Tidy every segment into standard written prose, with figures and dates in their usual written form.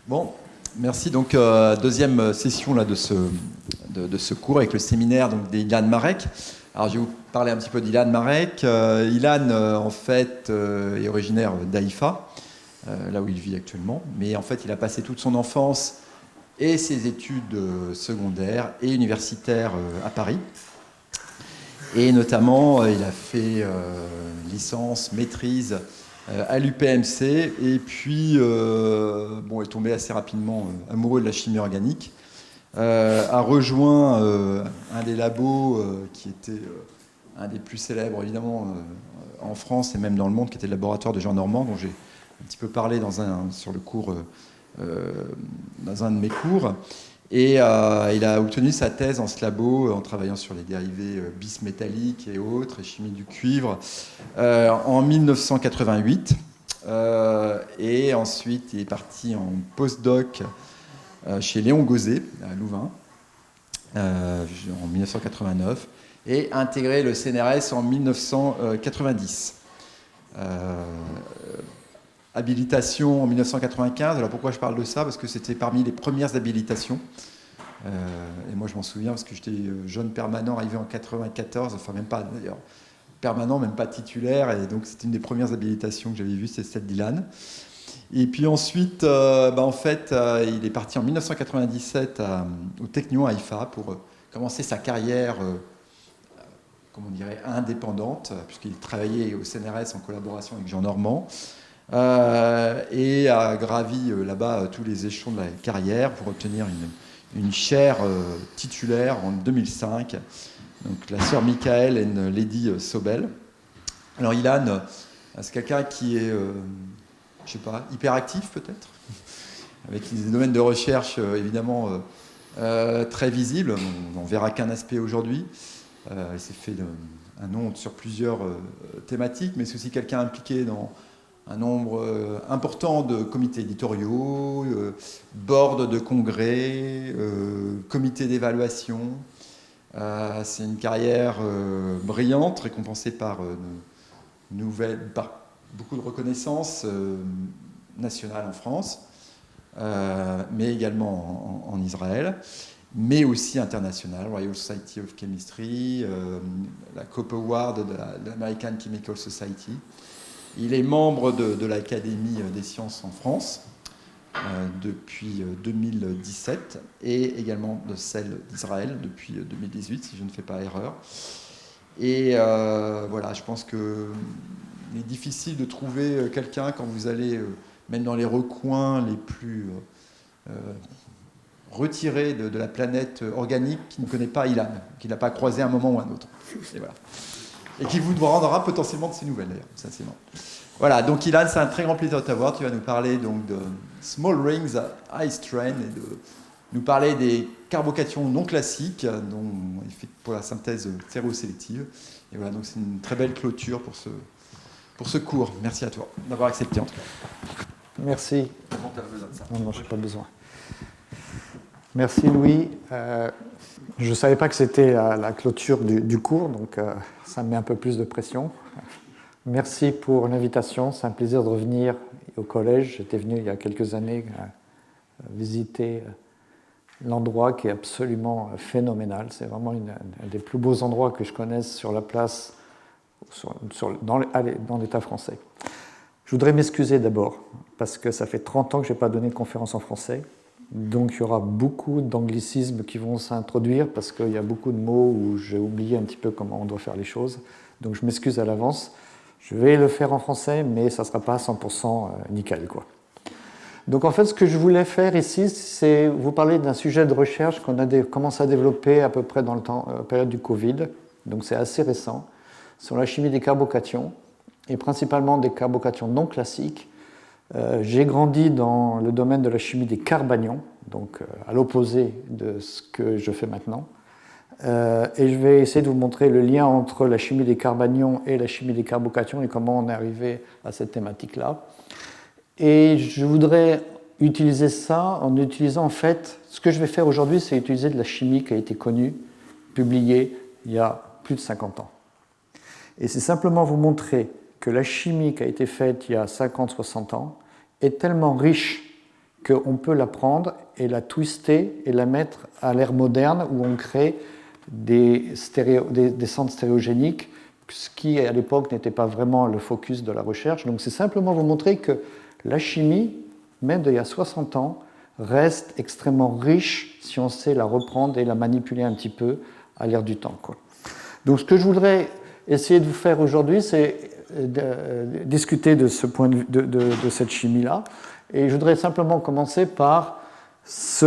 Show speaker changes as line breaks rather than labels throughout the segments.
Bon, merci. Donc, deuxième session là, de ce cours avec le séminaire d'Ilan Marek. Alors, je vais vous parler un petit peu d'Ilan Marek. Ilan, en fait, est originaire d'Haïfa, là où il vit actuellement. Mais en fait, il a passé toute son enfance et ses études secondaires et universitaires à Paris. Et notamment, il a fait licence, maîtrise à l'UPMC, et puis est tombé assez rapidement amoureux de la chimie organique, a rejoint un des labos qui était un des plus célèbres évidemment en France et même dans le monde, qui était le laboratoire de Jean Normand, dont j'ai un petit peu parlé dans un de mes cours. Et il a obtenu sa thèse en ce labo en travaillant sur les dérivés bismétalliques et autres, et chimie du cuivre, en 1988. Et ensuite, il est parti en postdoc chez Léon Gauzet, à Louvain, en 1989, et a intégré le CNRS en 1990. Habilitation en 1995. Alors pourquoi je parle de ça? Parce que c'était parmi les premières habilitations. Et moi je m'en souviens parce que j'étais jeune permanent arrivé en 94, enfin même pas d'ailleurs permanent, même pas titulaire, et donc c'était une des premières habilitations que j'avais vues, c'est celle d'Ilan. Et puis ensuite, il est parti en 1997 au Technion Haïfa pour commencer sa carrière indépendante, puisqu'il travaillait au CNRS en collaboration avec Jean Normand. Et a gravi là-bas tous les échelons de la carrière pour obtenir une chaire titulaire en 2005, donc la sœur Michael et Lady Sobel. Alors Ilan, c'est quelqu'un qui est, hyperactif peut-être, avec des domaines de recherche évidemment très visibles. On n'en verra qu'un aspect aujourd'hui. Il s'est fait un nom sur plusieurs thématiques, mais c'est aussi quelqu'un impliqué dans un nombre important de comités éditoriaux, boards de congrès, comités d'évaluation. C'est une carrière brillante, récompensée par beaucoup de reconnaissances nationales en France, mais également en Israël, mais aussi internationale, Royal Society of Chemistry, la Cope Award de l'American Chemical Society. Il est membre de l'Académie des sciences en France depuis 2017 et également de celle d'Israël depuis 2018, si je ne fais pas erreur. Et je pense qu'il est difficile de trouver quelqu'un quand vous allez, même dans les recoins les plus retirés de la planète organique, qui ne connaît pas Ilan, qui n'a pas croisé à un moment ou un autre. Et voilà. Et qui vous rendra potentiellement de ses nouvelles, d'ailleurs. Ça, c'est bon. Voilà, donc Ilan, c'est un très grand plaisir de t'avoir. Tu vas nous parler donc de Small Rings Ice Train et de nous parler des carbocations non classiques, dont il fait pour la synthèse stéréosélective. Et voilà, donc c'est une très belle clôture pour ce cours. Merci à toi d'avoir accepté, en tout cas.
Merci.
Comment tu as besoin de ça?
Non, je n'ai pas besoin. Merci Louis. Je ne savais pas que c'était la clôture du cours, donc ça me met un peu plus de pression. Merci pour l'invitation. C'est un plaisir de revenir au collège. J'étais venu il y a quelques années visiter l'endroit qui est absolument phénoménal. C'est vraiment un des plus beaux endroits que je connaisse sur la place dans l'État français. Je voudrais m'excuser d'abord, parce que ça fait 30 ans que je n'ai pas donné de conférence en français. Donc il y aura beaucoup d'anglicismes qui vont s'introduire, parce qu'il y a beaucoup de mots où j'ai oublié un petit peu comment on doit faire les choses. Donc je m'excuse à l'avance. Je vais le faire en français, mais ça ne sera pas 100% nickel, quoi. Donc en fait, ce que je voulais faire ici, c'est vous parler d'un sujet de recherche qu'on a commencé à développer à peu près dans la période du Covid. Donc c'est assez récent, sur la chimie des carbocations, et principalement des carbocations non classiques. J'ai grandi dans le domaine de la chimie des carbanions, donc à l'opposé de ce que je fais maintenant. Et je vais essayer de vous montrer le lien entre la chimie des carbanions et la chimie des carbocations et comment on est arrivé à cette thématique-là. Et je voudrais utiliser ça en utilisant, en fait, ce que je vais faire aujourd'hui, c'est utiliser de la chimie qui a été connue, publiée il y a plus de 50 ans. Et c'est simplement vous montrer que la chimie qui a été faite il y a 50-60 ans est tellement riche qu'on peut la prendre et la twister et la mettre à l'ère moderne où on crée des centres stéréogéniques, ce qui à l'époque n'était pas vraiment le focus de la recherche. Donc c'est simplement vous montrer que la chimie, même d'il y a 60 ans, reste extrêmement riche si on sait la reprendre et la manipuler un petit peu à l'ère du temps, quoi. Donc ce que je voudrais essayer de vous faire aujourd'hui, c'est discuter de ce point de cette chimie-là. Et je voudrais simplement commencer par cette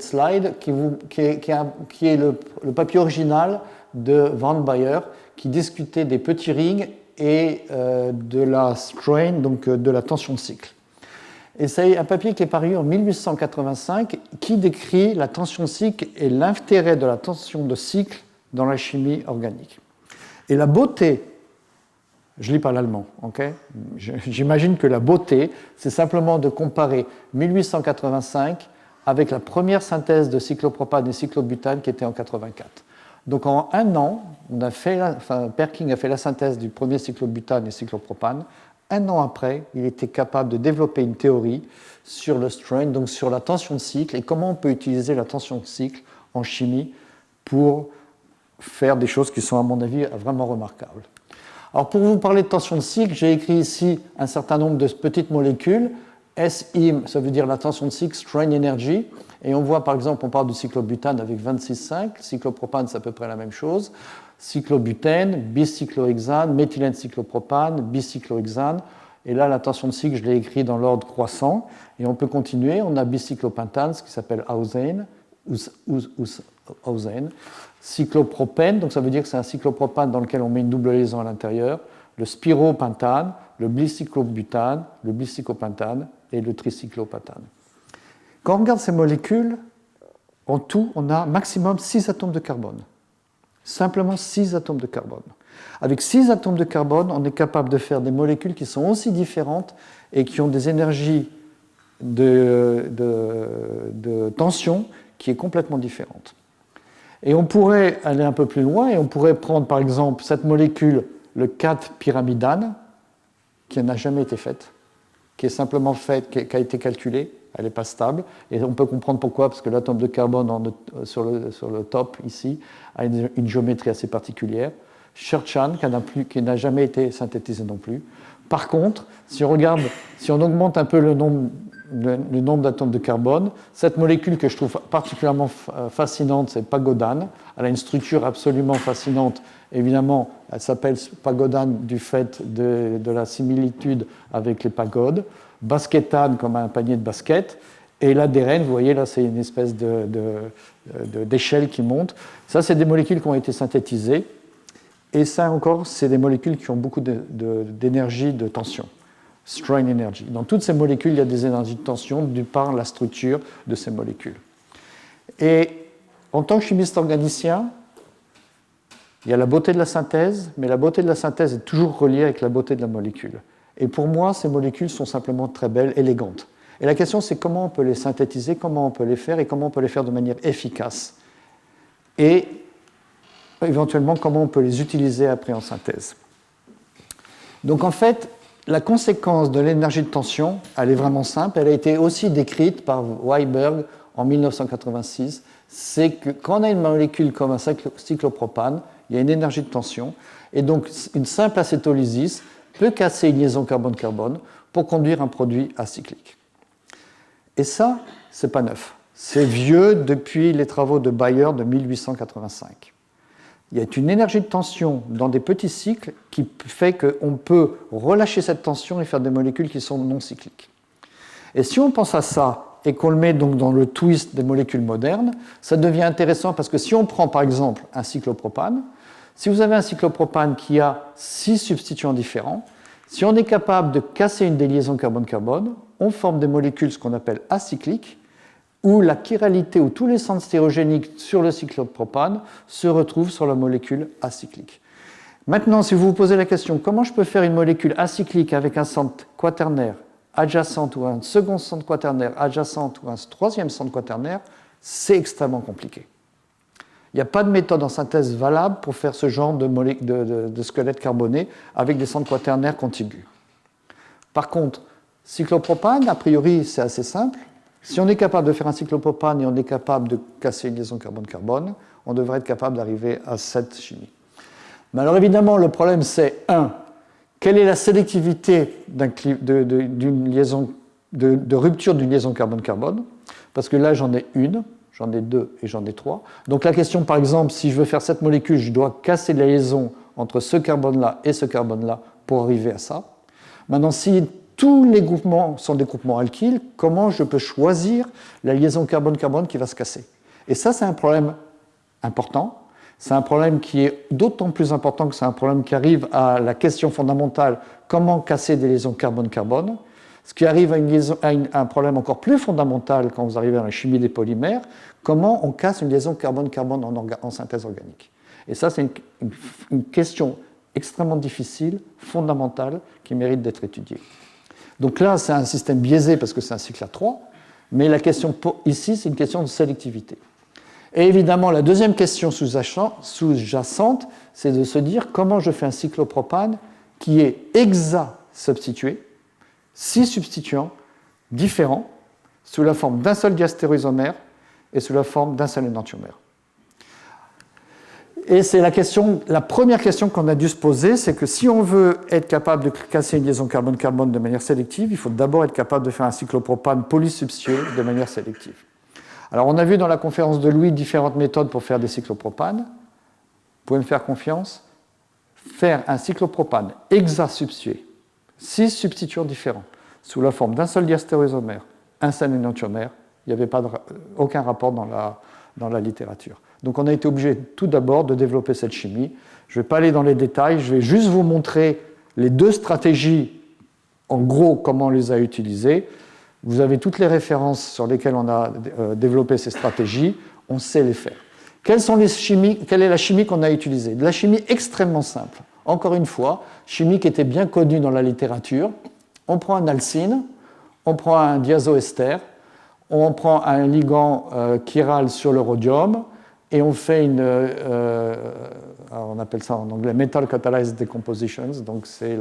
slide qui est le papier original de Van Baer qui discutait des petits rings et de la strain, donc de la tension de cycle. Et c'est un papier qui est paru en 1885 qui décrit la tension de cycle et l'intérêt de la tension de cycle dans la chimie organique. Et la beauté, je lis pas l'allemand, ok? J'imagine que la beauté, c'est simplement de comparer 1885 avec la première synthèse de cyclopropane et cyclobutane qui était en 84. Donc en un an, Perking a fait la synthèse du premier cyclobutane et cyclopropane. Un an après, il était capable de développer une théorie sur le strain, donc sur la tension de cycle et comment on peut utiliser la tension de cycle en chimie pour faire des choses qui sont, à mon avis, vraiment remarquables. Alors, pour vous parler de tension de cycle, j'ai écrit ici un certain nombre de petites molécules. SIM, ça veut dire la tension de cycle, strain energy. Et on voit, par exemple, on parle du cyclobutane avec 26,5. Cyclopropane, c'est à peu près la même chose. Cyclobutène, bicyclohexane, méthylène cyclopropane, bicyclohexane. Et là, la tension de cycle, je l'ai écrit dans l'ordre croissant. Et on peut continuer. On a bicyclopentane, ce qui s'appelle Hausen. Cyclopropène, donc ça veut dire que c'est un cyclopropane dans lequel on met une double liaison à l'intérieur. Le spiropentane, le bicyclobutane, le bicyclopentane et le tricyclopentane. Quand on regarde ces molécules, en tout, on a maximum 6 atomes de carbone. Simplement 6 atomes de carbone. Avec 6 atomes de carbone, on est capable de faire des molécules qui sont aussi différentes et qui ont des énergies de tension qui est complètement différente. Et on pourrait aller un peu plus loin et on pourrait prendre par exemple cette molécule, le 4-pyramidane, qui n'a jamais été faite, qui est simplement faite, qui a été calculée, elle n'est pas stable. Et on peut comprendre pourquoi, parce que l'atome de carbone sur le top, ici, a une géométrie assez particulière. Sherchan, qui n'a jamais été synthétisé non plus. Par contre, si on augmente un peu le nombre d'atomes de carbone, cette molécule que je trouve particulièrement fascinante, c'est pagodane. Elle a une structure absolument fascinante. Évidemment, elle s'appelle pagodane du fait de la similitude avec les pagodes. Baskétane comme un panier de basket. Et l'adérène, vous voyez, là, c'est une espèce d'échelle qui monte. Ça, c'est des molécules qui ont été synthétisées. Et ça encore, c'est des molécules qui ont beaucoup d'énergie de tension. Strain energy. Dans toutes ces molécules, il y a des énergies de tension dû par la structure de ces molécules. Et en tant que chimiste organicien, il y a la beauté de la synthèse, mais la beauté de la synthèse est toujours reliée avec la beauté de la molécule. Et pour moi, ces molécules sont simplement très belles, élégantes. Et la question, c'est comment on peut les synthétiser, comment on peut les faire et comment on peut les faire de manière efficace. Et éventuellement, comment on peut les utiliser après en synthèse. Donc en fait, la conséquence de l'énergie de tension, elle est vraiment simple. Elle a été aussi décrite par Weiberg en 1986. C'est que quand on a une molécule comme un cyclopropane, il y a une énergie de tension. Et donc, une simple acétolysis peut casser une liaison carbone-carbone pour conduire un produit acyclique. Et ça, c'est pas neuf. C'est vieux depuis les travaux de Bayer de 1885. Il y a une énergie de tension dans des petits cycles qui fait qu'on peut relâcher cette tension et faire des molécules qui sont non cycliques. Et si on pense à ça et qu'on le met donc dans le twist des molécules modernes, ça devient intéressant parce que si on prend par exemple un cyclopropane, si vous avez un cyclopropane qui a 6 substituants différents, si on est capable de casser une des liaisons carbone-carbone, on forme des molécules, ce qu'on appelle acycliques, où la chiralité, où tous les centres stérogéniques sur le cyclopropane se retrouvent sur la molécule acyclique. Maintenant, si vous vous posez la question, comment je peux faire une molécule acyclique avec un centre quaternaire adjacent ou un second centre quaternaire adjacent ou un troisième centre quaternaire, c'est extrêmement compliqué. Il n'y a pas de méthode en synthèse valable pour faire ce genre de squelette carboné avec des centres quaternaires contigus. Par contre, cyclopropane, a priori, c'est assez simple. Si on est capable de faire un cyclopropane et on est capable de casser une liaison carbone-carbone, on devrait être capable d'arriver à cette chimie. Mais alors évidemment, le problème c'est, quelle est la sélectivité d'une liaison, de rupture d'une liaison carbone-carbone? Parce que là, j'en ai une, j'en ai deux et j'en ai trois. Donc la question, par exemple, si je veux faire cette molécule, je dois casser la liaison entre ce carbone-là et ce carbone-là pour arriver à ça. Maintenant, si tous les groupements sont des groupements alkyles, comment je peux choisir la liaison carbone-carbone qui va se casser? Et ça, c'est un problème important. C'est un problème qui est d'autant plus important que c'est un problème qui arrive à la question fondamentale, comment casser des liaisons carbone-carbone? Ce qui arrive à un problème encore plus fondamental quand vous arrivez à la chimie des polymères, comment on casse une liaison carbone-carbone en synthèse organique. Et ça, c'est une question extrêmement difficile, fondamentale, qui mérite d'être étudiée. Donc là, c'est un système biaisé parce que c'est un cycle à 3, mais la question ici, c'est une question de sélectivité. Et évidemment, la deuxième question sous-jacente, c'est de se dire comment je fais un cyclopropane qui est hexasubstitué, 6 substituants différents, sous la forme d'un seul diastéréoisomère et sous la forme d'un seul énantiomère. Et c'est la première question qu'on a dû se poser, c'est que si on veut être capable de casser une liaison carbone-carbone de manière sélective, il faut d'abord être capable de faire un cyclopropane polysubstitué de manière sélective. Alors on a vu dans la conférence de Louis différentes méthodes pour faire des cyclopropanes. Vous pouvez me faire confiance. Faire un cyclopropane hexasubstitué, 6 substituants différents, sous la forme d'un seul diastéréoisomère, un seul énantiomère, il n'y avait aucun rapport dans la littérature. Donc on a été obligé tout d'abord de développer cette chimie. Je ne vais pas aller dans les détails, je vais juste vous montrer les deux stratégies, en gros, comment on les a utilisées. Vous avez toutes les références sur lesquelles on a développé ces stratégies, on sait les faire. Quelle est la chimie qu'on a utilisée? De la chimie extrêmement simple. Encore une fois, chimie qui était bien connue dans la littérature. On prend un alcyne, on prend un diazoester, on prend un ligand chiral sur le rhodium, et on fait on appelle ça en anglais metal catalyzed decompositions, donc c'est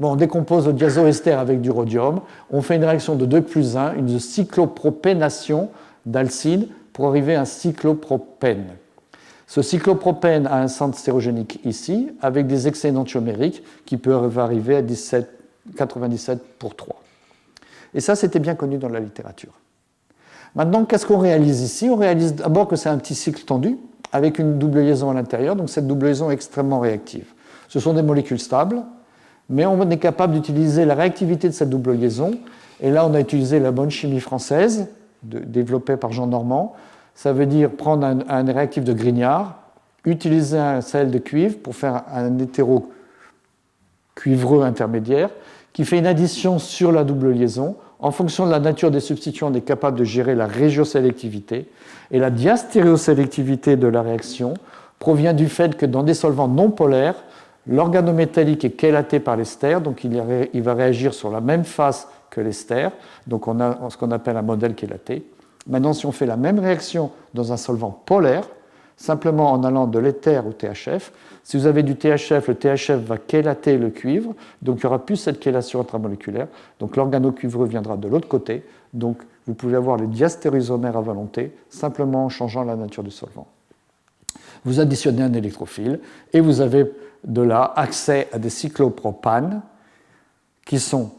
on décompose le diazoester avec du rhodium, on fait une réaction de 2+1, une cyclopropénation d'alcyne pour arriver à un cyclopropène. Ce cyclopropène a un centre stérogénique ici, avec des excès énantiomériques qui peuvent arriver à 97 pour 3. Et ça, c'était bien connu dans la littérature. Maintenant, qu'est-ce qu'on réalise ici? On réalise d'abord que c'est un petit cycle tendu, avec une double liaison à l'intérieur, donc cette double liaison est extrêmement réactive. Ce sont des molécules stables, mais on est capable d'utiliser la réactivité de cette double liaison, et là on a utilisé la bonne chimie française, développée par Jean Normand. Ça veut dire prendre un réactif de Grignard, utiliser un sel de cuivre pour faire un hétéro cuivreux intermédiaire, qui fait une addition sur la double liaison. En fonction de la nature des substituants, on est capable de gérer la régiosélectivité. Et la diastéréosélectivité de la réaction provient du fait que dans des solvants non polaires, l'organométallique est chélaté par l'ester, donc il va réagir sur la même face que l'ester. Donc on a ce qu'on appelle un modèle chélaté. Maintenant, si on fait la même réaction dans un solvant polaire, simplement en allant de l'éther au THF, si vous avez du THF, le THF va chélater le cuivre, donc il n'y aura plus cette chélation intramoléculaire, donc l'organocuivreux viendra de l'autre côté, donc vous pouvez avoir les diastéréoisomères à volonté, simplement en changeant la nature du solvant. Vous additionnez un électrophile, et vous avez de là accès à des cyclopropanes qui sont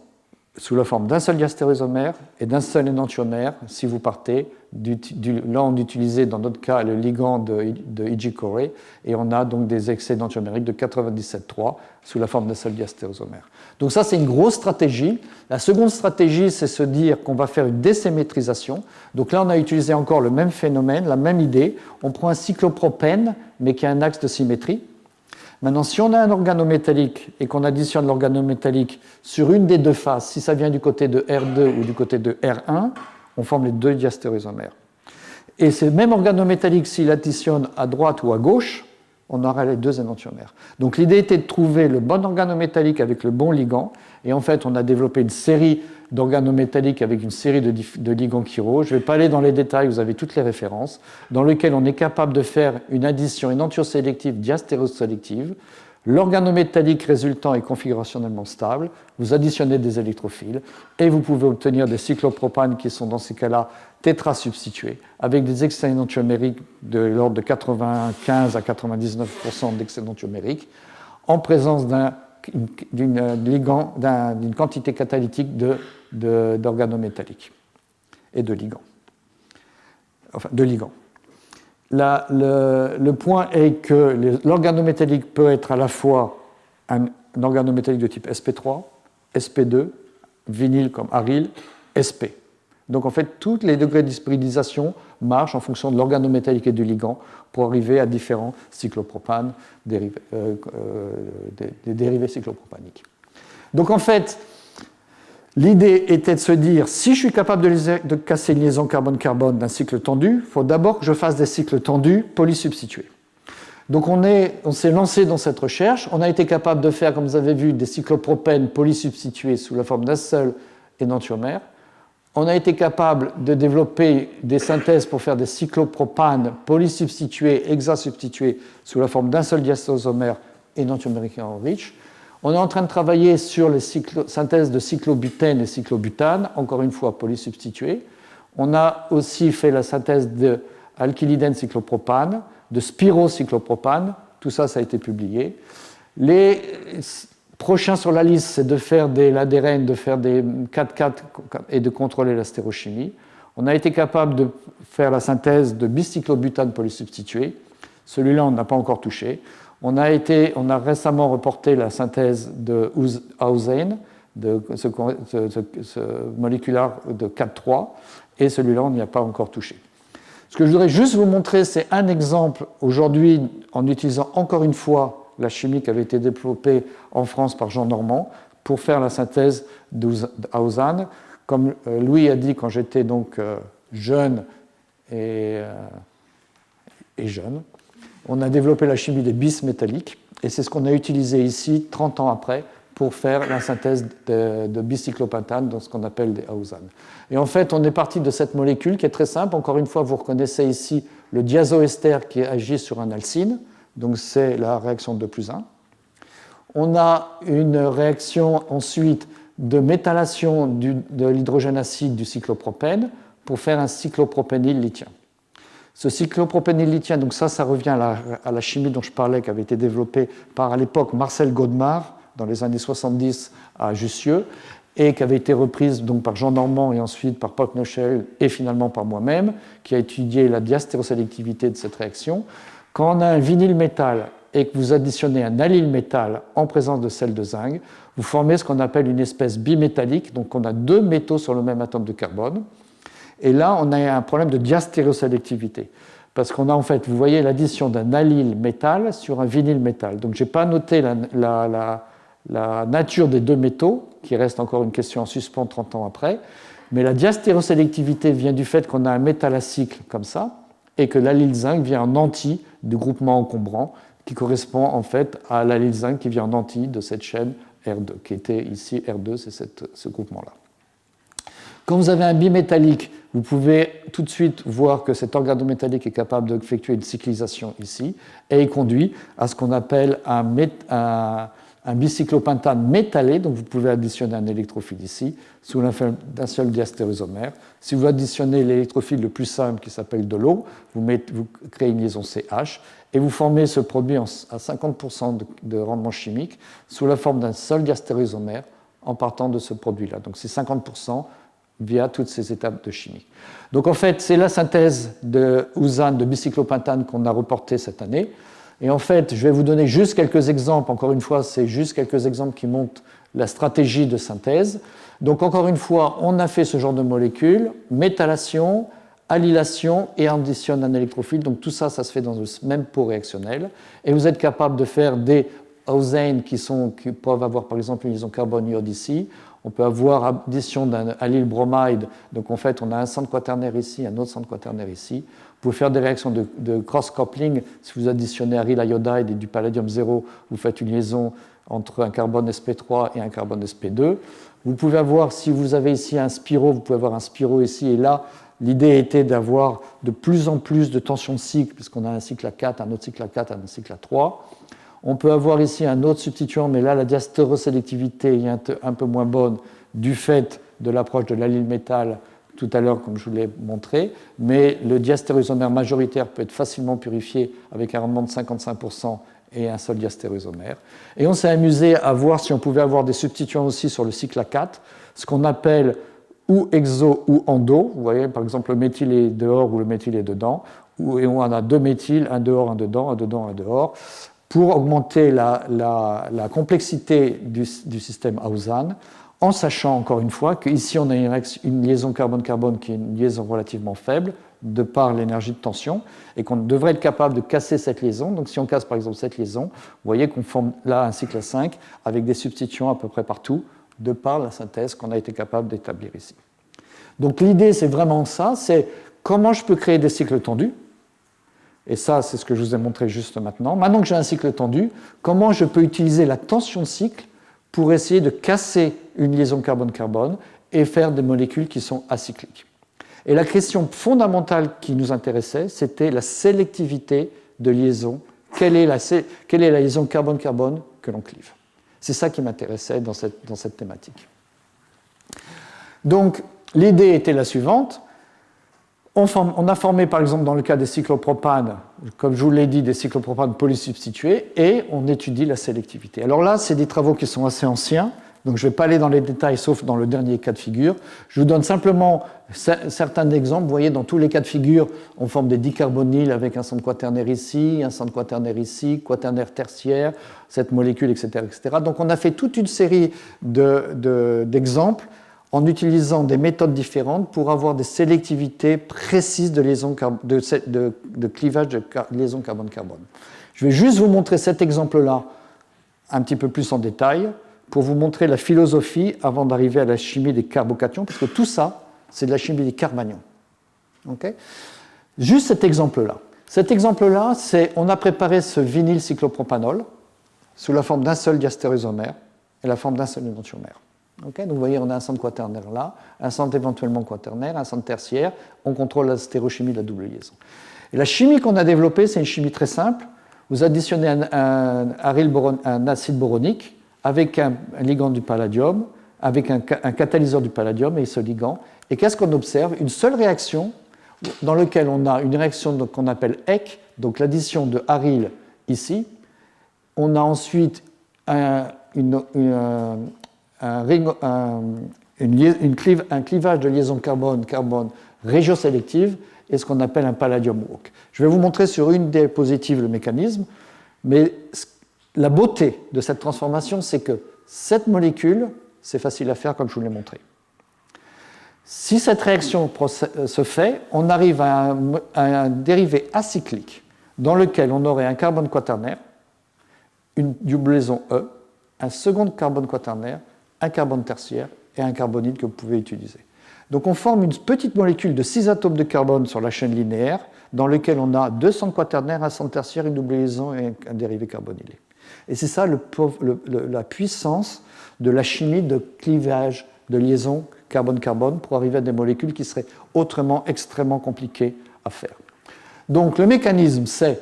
sous la forme d'un seul diastéréoisomère et d'un seul énantiomère si vous partez là on utilisait dans notre cas le ligand de Ig-CoRe et on a donc des excès énantiomériques de 97,3 sous la forme d'un seul diastéréoisomère. Donc ça c'est une grosse stratégie. La seconde stratégie c'est se dire qu'on va faire une désymétrisation. Donc là on a utilisé encore le même phénomène, la même idée. On prend un cyclopropène mais qui a un axe de symétrie. Maintenant, si on a un organométallique et qu'on additionne l'organométallique sur une des deux faces, si ça vient du côté de R2 ou du côté de R1, on forme les deux diastéréosomères. Et ce même organométallique, s'il additionne à droite ou à gauche, on aura les deux énantiomères. Donc l'idée était de trouver le bon organométallique avec le bon ligand. Et en fait, on a développé une série d'organométalliques avec une série de ligands chiro. Je ne vais pas aller dans les détails, vous avez toutes les références, dans lesquels on est capable de faire une addition énantiosélective diastéréosélective. L'organométallique résultant est configurationnellement stable. Vous additionnez des électrophiles et vous pouvez obtenir des cyclopropanes qui sont dans ces cas-là tétrasubstitués avec des excès énantiomériques de l'ordre de 95 à 99% d'excès énantiomériques en présence d'une quantité catalytique d'organométalliques et de ligands. Enfin, de ligands. Le point est que l'organométallique peut être à la fois un organométallique de type sp3, sp2, vinyle comme aryl, sp. Donc en fait, tous les degrés de d'hybridisation marchent en fonction de l'organométallique et du ligand pour arriver à différents cyclopropanes, des dérivés cyclopropaniques. Donc en fait, l'idée était de se dire, si je suis capable de casser une liaison carbone-carbone d'un cycle tendu, il faut d'abord que je fasse des cycles tendus polysubstitués. Donc on s'est lancé dans cette recherche. On a été capable de faire, comme vous avez vu, des cyclopropènes polysubstitués sous la forme d'un seul énantiomère. On a été capable de développer des synthèses pour faire des cyclopropanes polysubstitués, hexasubstitués sous la forme d'un seul diastérosomère énantiomériquement riche. On est en train de travailler sur les synthèses de cyclobutène et cyclobutane, encore une fois polysubstituées. On a aussi fait la synthèse d'alkylidène cyclopropane, de spirocyclopropane. Tout ça, ça a été publié. Les prochains sur la liste, c'est de faire des ladérènes, de faire des 4-4 et de contrôler la stérochimie. On a été capable de faire la synthèse de bicyclobutane polysubstitué. Celui-là, on n'a pas encore touché. On a récemment reporté la synthèse de Hausen, de ce moléculaire de 4,3, et celui-là, on n'y a pas encore touché. Ce que je voudrais juste vous montrer, c'est un exemple aujourd'hui, en utilisant encore une fois la chimie qui avait été développée en France par Jean Normand pour faire la synthèse d'Hausen. Comme Louis a dit quand j'étais donc jeune et jeune, on a développé la chimie des bis métalliques, et c'est ce qu'on a utilisé ici 30 ans après pour faire la synthèse de bicyclopentane dans ce qu'on appelle des Hausen. Et en fait, on est parti de cette molécule qui est très simple. Encore une fois, vous reconnaissez ici le diazoester qui agit sur un alcyne, donc c'est la réaction 2+1. On a une réaction ensuite de méthylation de l'hydrogène acide du cyclopropène pour faire un cyclopropényl lithien. Ce cyclopropényl lithien, donc ça revient à la chimie dont je parlais, qui avait été développée par à l'époque Marcel Godemar dans les années 70 à Jussieu, et qui avait été reprise donc par Jean Normand et ensuite par Paul Knoschel et finalement par moi-même, qui a étudié la diastérosélectivité de cette réaction. Quand on a un vinyle métal et que vous additionnez un allyle métal en présence de sel de zinc, vous formez ce qu'on appelle une espèce bimétallique, donc on a deux métaux sur le même atome de carbone. Et là, on a un problème de diastérosélectivité, parce qu'on a en fait, vous voyez l'addition d'un allyle métal sur un vinyle métal. Donc je n'ai pas noté la nature des deux métaux, qui reste encore une question en suspens 30 ans après, mais la diastérosélectivité vient du fait qu'on a un métal à cycle comme ça, et que l'allyle zinc vient en anti du groupement encombrant, qui correspond en fait à l'allyle zinc qui vient en anti de cette chaîne R2, qui était ici R2, c'est ce groupement-là. Quand vous avez un bimétallique, vous pouvez tout de suite voir que cet organométallique est capable d'effectuer une cyclisation ici, et il conduit à ce qu'on appelle un bicyclopentane métallé, donc vous pouvez additionner un électrophile ici, sous la forme d'un seul diastérosomère. Si vous additionnez l'électrophile le plus simple, qui s'appelle de l'eau, vous créez une liaison CH, et vous formez ce produit à 50% de rendement chimique, sous la forme d'un seul diastérosomère, en partant de ce produit-là. Donc c'est 50% via toutes ces étapes de chimie. Donc en fait, c'est la synthèse de Hausen de bicyclopentane qu'on a reportée cette année. Et en fait, je vais vous donner juste quelques exemples. Encore une fois, c'est juste quelques exemples qui montrent la stratégie de synthèse. Donc encore une fois, on a fait ce genre de molécules, méthylation, allylation et additionne un électrophile. Donc tout ça, ça se fait dans le même pot réactionnel. Et vous êtes capable de faire des hosanes qui peuvent avoir par exemple une liaison carbone-iode ici. On peut avoir addition d'un allyl bromide. Donc en fait, on a un centre quaternaire ici, un autre centre quaternaire ici. Vous pouvez faire des réactions de cross-coupling. Si vous additionnez aryl iodide et du palladium 0, vous faites une liaison entre un carbone sp3 et un carbone sp2. Vous pouvez avoir, si vous avez ici un spiro, vous pouvez avoir un spiro ici. Et là, l'idée était d'avoir de plus en plus de tension de cycle, puisqu'on a un cycle à 4, un autre cycle à 4, un cycle à 3. On peut avoir ici un autre substituant, mais là, la diastérosélectivité est un peu moins bonne du fait de l'approche de l'allyl métal tout à l'heure, comme je vous l'ai montré. Mais le diastéréisomère majoritaire peut être facilement purifié avec un rendement de 55% et un seul diastéréisomère. Et on s'est amusé à voir si on pouvait avoir des substituants aussi sur le cycle A4, ce qu'on appelle ou exo ou endo. Vous voyez, par exemple, le méthyle est dehors ou le méthyle est dedans. Et on a deux méthyles, un dehors, un dedans, un dehors, pour augmenter la complexité du système Hausan, en sachant encore une fois qu'ici on a une liaison carbone-carbone qui est une liaison relativement faible de par l'énergie de tension et qu'on devrait être capable de casser cette liaison. Donc si on casse par exemple cette liaison, vous voyez qu'on forme là un cycle à 5 avec des substituants à peu près partout de par la synthèse qu'on a été capable d'établir ici. Donc l'idée c'est vraiment ça, c'est comment je peux créer des cycles tendus. Et ça, c'est ce que je vous ai montré juste maintenant. Maintenant que j'ai un cycle tendu, comment je peux utiliser la tension de cycle pour essayer de casser une liaison carbone-carbone et faire des molécules qui sont acycliques. Et la question fondamentale qui nous intéressait, c'était la sélectivité de liaison. Quelle est la liaison carbone-carbone que l'on clive? C'est ça qui m'intéressait dans cette thématique. Donc, l'idée était la suivante. On a formé, par exemple, dans le cas des cyclopropanes, comme je vous l'ai dit, des cyclopropanes polysubstitués, et on étudie la sélectivité. Alors là, c'est des travaux qui sont assez anciens, donc je ne vais pas aller dans les détails, sauf dans le dernier cas de figure. Je vous donne simplement certains exemples. Vous voyez, dans tous les cas de figure, on forme des dicarbonyles avec un centre quaternaire ici, un centre quaternaire ici, quaternaire tertiaire, cette molécule, etc., etc. Donc on a fait toute une série d'exemples en utilisant des méthodes différentes pour avoir des sélectivités précises de clivage de liaison carbone-carbone. Je vais juste vous montrer cet exemple-là un petit peu plus en détail pour vous montrer la philosophie avant d'arriver à la chimie des carbocations, parce que tout ça, c'est de la chimie des carbanions. Okay? Juste cet exemple-là. Cet exemple-là, c'est on a préparé ce vinyle cyclopropanol sous la forme d'un seul diastéréisomère et la forme d'un seul enantiomère. Okay, donc vous voyez, on a un centre quaternaire là, un centre éventuellement quaternaire, un centre tertiaire, on contrôle la stéréochimie de la double liaison. Et la chimie qu'on a développée, c'est une chimie très simple. Vous additionnez un acide boronique avec un ligand du palladium, avec un catalyseur du palladium et ce ligand. Et qu'est-ce qu'on observe? Une seule réaction dans laquelle on a une réaction qu'on appelle EC, donc l'addition de aryl ici. On a ensuite un clivage de liaison carbone-carbone régiosélective et ce qu'on appelle un palladium walk. Je vais vous montrer sur une diapositive le mécanisme, mais la beauté de cette transformation, c'est que cette molécule, c'est facile à faire comme je vous l'ai montré. Si cette réaction se fait, on arrive à un dérivé acyclique dans lequel on aurait un carbone quaternaire, une double liaison E, un second carbone quaternaire, un carbone tertiaire et un carbonyle que vous pouvez utiliser. Donc on forme une petite molécule de 6 atomes de carbone sur la chaîne linéaire dans lequel on a 2 centres quaternaires, un centre tertiaire, une double liaison et un dérivé carbonylé. Et c'est ça la puissance de la chimie de clivage de liaison carbone-carbone pour arriver à des molécules qui seraient autrement extrêmement compliquées à faire. Donc le mécanisme, c'est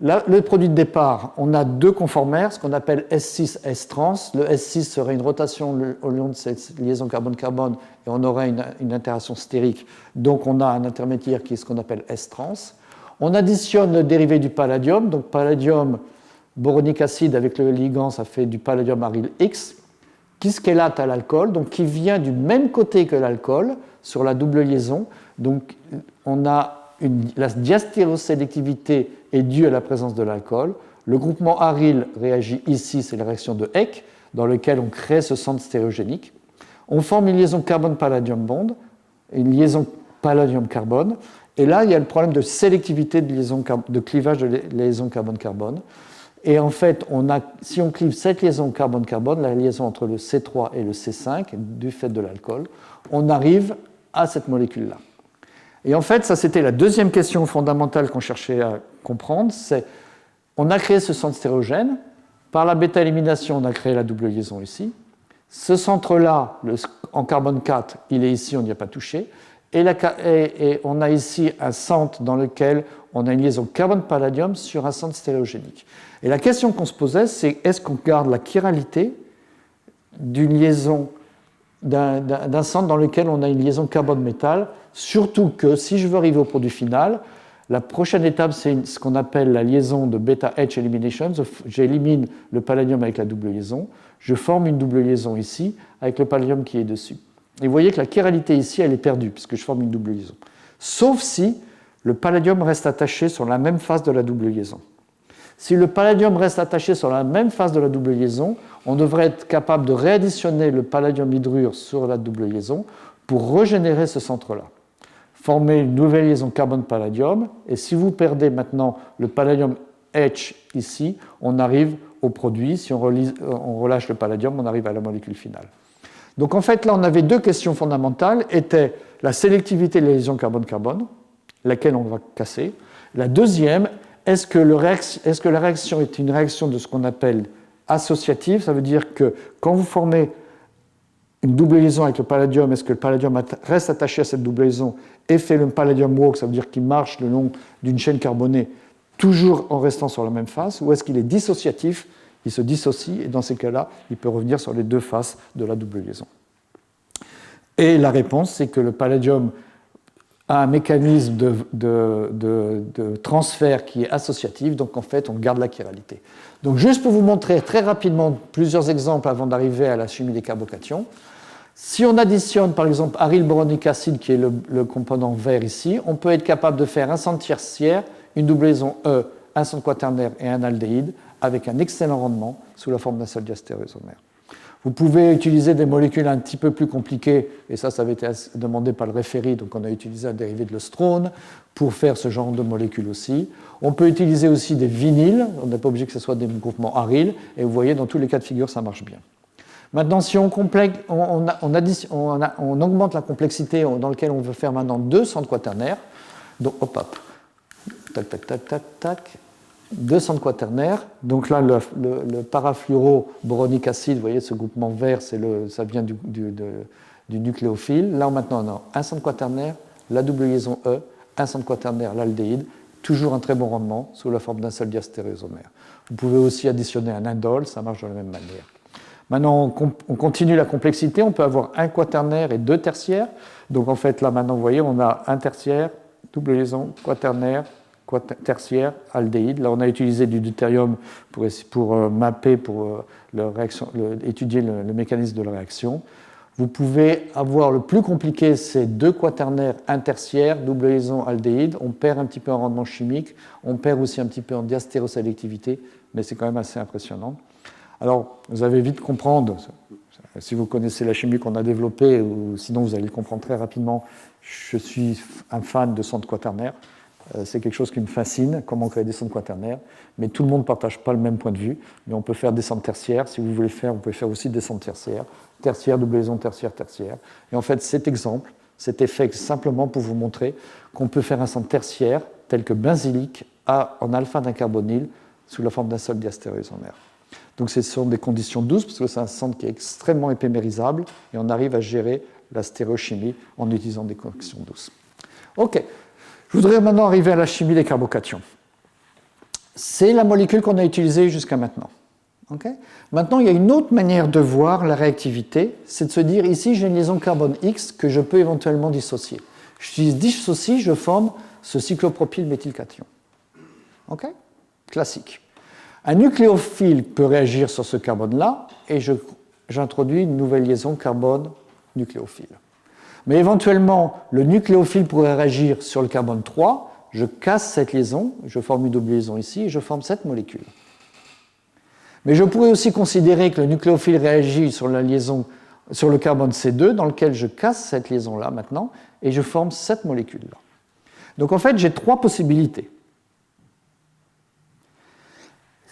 le produit de départ, on a deux conformères, ce qu'on appelle S6, S-trans. Le S6 serait une rotation au long de cette liaison carbone-carbone et on aurait une interaction stérique. Donc on a un intermédiaire qui est ce qu'on appelle S-trans. On additionne le dérivé du palladium, donc palladium boronique acide avec le ligand, ça fait du palladium aryl X, qui scélate à l'alcool, donc qui vient du même côté que l'alcool sur la double liaison. Donc on a la diastérosélectivité est due à la présence de l'alcool. Le groupement aryl réagit ici, c'est la réaction de Heck, dans lequel on crée ce centre stéréogénique. On forme une liaison carbone-palladium bond, une liaison palladium-carbone. Et là, il y a le problème de sélectivité de clivage de liaison carbone-carbone. Et en fait, si on clive cette liaison carbone-carbone, la liaison entre le C3 et le C5, du fait de l'alcool, on arrive à cette molécule-là. Et en fait, ça c'était la deuxième question fondamentale qu'on cherchait à comprendre, c'est on a créé ce centre stérogène, par la bêta-élimination, on a créé la double liaison ici. Ce centre-là, en carbone 4, il est ici, on n'y a pas touché. Et on a ici un centre dans lequel on a une liaison carbone-palladium sur un centre stérogénique. Et la question qu'on se posait, c'est est-ce qu'on garde la chiralité d'une liaison, d'un centre dans lequel on a une liaison carbone-métal, surtout que si je veux arriver au produit final, la prochaine étape, c'est ce qu'on appelle la liaison de beta-H elimination. J'élimine le palladium avec la double liaison. Je forme une double liaison ici avec le palladium qui est dessus. Et vous voyez que la chiralité ici, elle est perdue puisque je forme une double liaison. Sauf si le palladium reste attaché sur la même face de la double liaison. Si le palladium reste attaché sur la même face de la double liaison, on devrait être capable de réadditionner le palladium hydrure sur la double liaison pour régénérer ce centre-là. Former une nouvelle liaison carbone-palladium, et si vous perdez maintenant le palladium H ici, on arrive au produit. Si on relâche le palladium, on arrive à la molécule finale. Donc en fait, là, on avait deux questions fondamentales, étaient la sélectivité de la liaison carbone-carbone, laquelle on va casser. La deuxième, est-ce que la réaction est une réaction de ce qu'on appelle associative? Ça veut dire que quand vous formez une double liaison avec le palladium, est-ce que le palladium reste attaché à cette double liaison et fait le palladium walk, ça veut dire qu'il marche le long d'une chaîne carbonée, toujours en restant sur la même face, ou est-ce qu'il est dissociatif, il se dissocie, et dans ces cas-là, il peut revenir sur les deux faces de la double liaison. Et la réponse, c'est que le palladium a un mécanisme de transfert qui est associatif, donc en fait, on garde la chiralité. Donc juste pour vous montrer très rapidement plusieurs exemples avant d'arriver à la chimie des carbocations, si on additionne par exemple aryl boronique acide, qui est le composant vert ici, on peut être capable de faire un centre tertiaire, une double liaison E, un centre quaternaire et un aldéhyde, avec un excellent rendement sous la forme d'un seul diastéréoisomère. Vous pouvez utiliser des molécules un petit peu plus compliquées, et ça avait été demandé par le référé, donc on a utilisé un dérivé de l'ostrone pour faire ce genre de molécules aussi. On peut utiliser aussi des vinyles, on n'est pas obligé que ce soit des groupements aryles, et vous voyez, dans tous les cas de figure, ça marche bien. Maintenant, si on augmente la complexité dans laquelle on veut faire maintenant deux centres quaternaires, donc tac, tac, tac, tac, tac, deux centres quaternaires. Donc là, le parafluoroboronique acide, vous voyez, ce groupement vert, ça vient du nucléophile. Là, maintenant, on a un centre quaternaire, la double liaison E, un centre quaternaire, l'aldéhyde, toujours un très bon rendement sous la forme d'un seul diastéréosomère. Vous pouvez aussi additionner un indole, ça marche de la même manière. Maintenant, on continue la complexité, on peut avoir un quaternaire et deux tertiaires. Donc en fait, là maintenant, vous voyez, on a un tertiaire, double liaison, quaternaire, tertiaire, aldéhyde. Là, on a utilisé du deutérium pour mapper, pour étudier le mécanisme de la réaction. Vous pouvez avoir le plus compliqué, c'est deux quaternaires, un tertiaire, double liaison, aldéhyde. On perd un petit peu en rendement chimique, on perd aussi un petit peu en diastérosélectivité, mais c'est quand même assez impressionnant. Alors, vous allez vite comprendre, si vous connaissez la chimie qu'on a développée, ou sinon vous allez le comprendre très rapidement, je suis un fan de centres quaternaires. C'est quelque chose qui me fascine, comment créer des centres quaternaires, mais tout le monde ne partage pas le même point de vue, mais on peut faire des centres tertiaires, si vous voulez faire, vous pouvez faire aussi des centres tertiaires, tertiaire, double liaison, tertiaire, tertiaire. Et en fait, cet exemple, cet effet simplement pour vous montrer qu'on peut faire un centre tertiaire, tel que benzylique, en alpha d'un carbonyle, sous la forme d'un seul diastéréoisomère. Donc ce sont des conditions douces, parce que c'est un centre qui est extrêmement éphémérisable, et on arrive à gérer la stéréochimie en utilisant des conditions douces. OK. Je voudrais maintenant arriver à la chimie des carbocations. C'est la molécule qu'on a utilisée jusqu'à maintenant. Okay. Maintenant, il y a une autre manière de voir la réactivité, c'est de se dire, ici, j'ai une liaison carbone X que je peux éventuellement dissocier. Je dissocie, je forme ce cyclopropylméthylcation. Okay. Classique. Un nucléophile peut réagir sur ce carbone-là, et j'introduis une nouvelle liaison carbone-nucléophile. Mais éventuellement, le nucléophile pourrait réagir sur le carbone 3, je casse cette liaison, je forme une double liaison ici, et je forme cette molécule. Mais je pourrais aussi considérer que le nucléophile réagit sur la liaison sur le carbone C2, dans lequel je casse cette liaison-là maintenant, et je forme cette molécule-là. Donc en fait, j'ai 3 possibilités.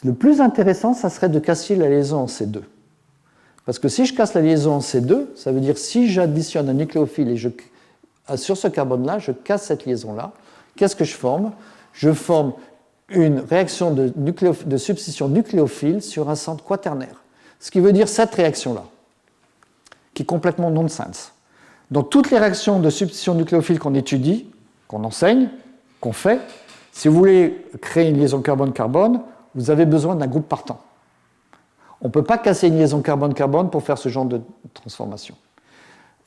Le plus intéressant, ça serait de casser la liaison en C2. Parce que si je casse la liaison en C2, ça veut dire si j'additionne un nucléophile et sur ce carbone-là, je casse cette liaison-là, qu'est-ce que je forme? Je forme une réaction de substitution nucléophile sur un centre quaternaire. Ce qui veut dire cette réaction-là, qui est complètement nonsense. Dans toutes les réactions de substitution nucléophile qu'on étudie, qu'on enseigne, qu'on fait, si vous voulez créer une liaison carbone-carbone, vous avez besoin d'un groupe partant. On ne peut pas casser une liaison carbone-carbone pour faire ce genre de transformation.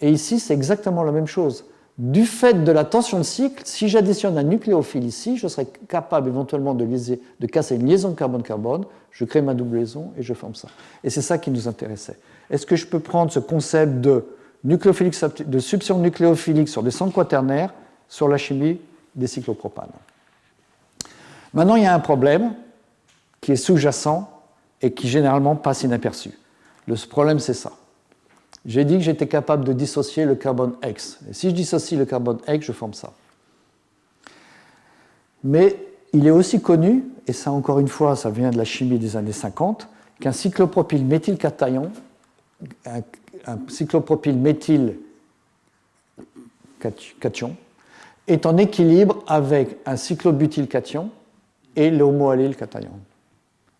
Et ici, c'est exactement la même chose. Du fait de la tension de cycle, si j'additionne un nucléophile ici, je serais capable éventuellement de casser une liaison carbone-carbone, je crée ma double liaison et je forme ça. Et c'est ça qui nous intéressait. Est-ce que je peux prendre ce concept de substitution nucléophilique sur des centres quaternaires sur la chimie des cyclopropanes? Maintenant, il y a un problème qui est sous-jacent et qui généralement passe inaperçu. Le problème, c'est ça. J'ai dit que j'étais capable de dissocier le carbone X. Et si je dissocie le carbone X, je forme ça. Mais il est aussi connu, et ça encore une fois, ça vient de la chimie des années 50, qu'un cyclopropyl méthylcation, un cyclopropyl méthylcation, est en équilibre avec un cyclobutylcation et l'homoallyle cation.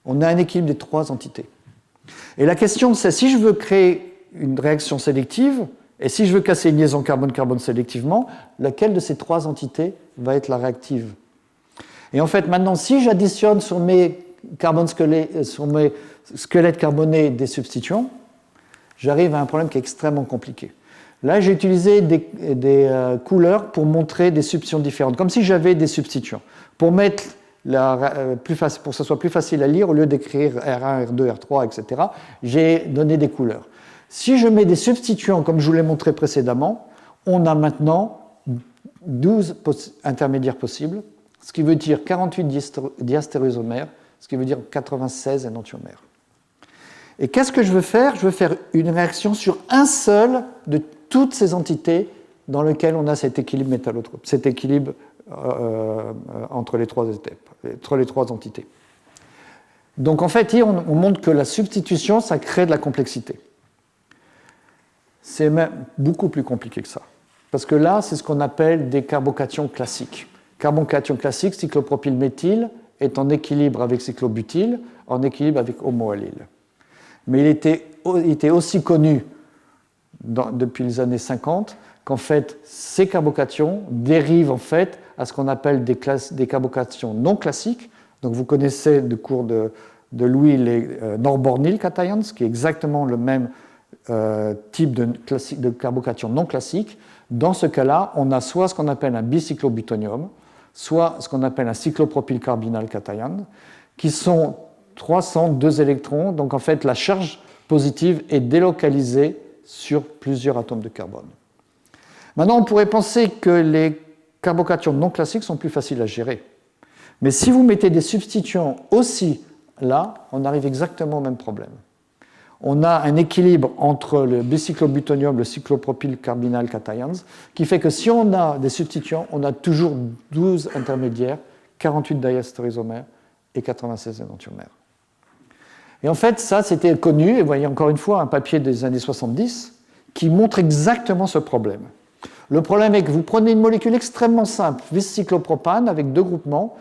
On a un équilibre des 3 entités. Et la question, c'est si je veux créer une réaction sélective, et si je veux casser une liaison carbone-carbone sélectivement, laquelle de ces 3 entités va être la réactive? Et en fait, maintenant, si j'additionne sur mes squelettes carbonés des substituants, j'arrive à un problème qui est extrêmement compliqué. Là, j'ai utilisé des couleurs pour montrer des substitutions différentes, comme si j'avais des substituants. Pour mettre pour que ce soit plus facile à lire, au lieu d'écrire R1, R2, R3, etc., j'ai donné des couleurs. Si je mets des substituants, comme je vous l'ai montré précédemment, on a maintenant 12 intermédiaires possibles, ce qui veut dire 48 diastéréosomères, ce qui veut dire 96 énantiomères. Et qu'est-ce que je veux faire? Je veux faire une réaction sur un seul de toutes ces entités dans lequel on a cet équilibre métallotrope, cet équilibre entre les 3 étapes, entre les 3 entités. Donc en fait, on montre que la substitution, ça crée de la complexité. C'est même beaucoup plus compliqué que ça. Parce que là, c'est ce qu'on appelle des carbocations classiques. Carbocation classique, cyclopropylméthyle, est en équilibre avec cyclobutyl, en équilibre avec homoallyle. Mais il était aussi connu depuis les années 50 qu'en fait, ces carbocations dérivent en fait à ce qu'on appelle des carbocations non classiques. Donc vous connaissez du cours de Louis les norbornyl cations, qui est exactement le même type de carbocation non classique. Dans ce cas-là, on a soit ce qu'on appelle un bicyclobutonium, soit ce qu'on appelle un cyclopropylcarbinal cation, qui sont 302 électrons. Donc en fait, la charge positive est délocalisée sur plusieurs atomes de carbone. Maintenant, on pourrait penser que les carbocations non classiques sont plus faciles à gérer. Mais si vous mettez des substituants aussi là, on arrive exactement au même problème. On a un équilibre entre le bicyclobutonium, le cyclopropylcarbinal cations, qui fait que si on a des substituants, on a toujours 12 intermédiaires, 48 diastéréosomères et 96 énantiomères. Et en fait, ça, c'était connu, et vous voyez encore une fois un papier des années 70 qui montre exactement ce problème. Le problème est que vous prenez une molécule extrêmement simple, vis-cyclopropane, avec 2 groupements,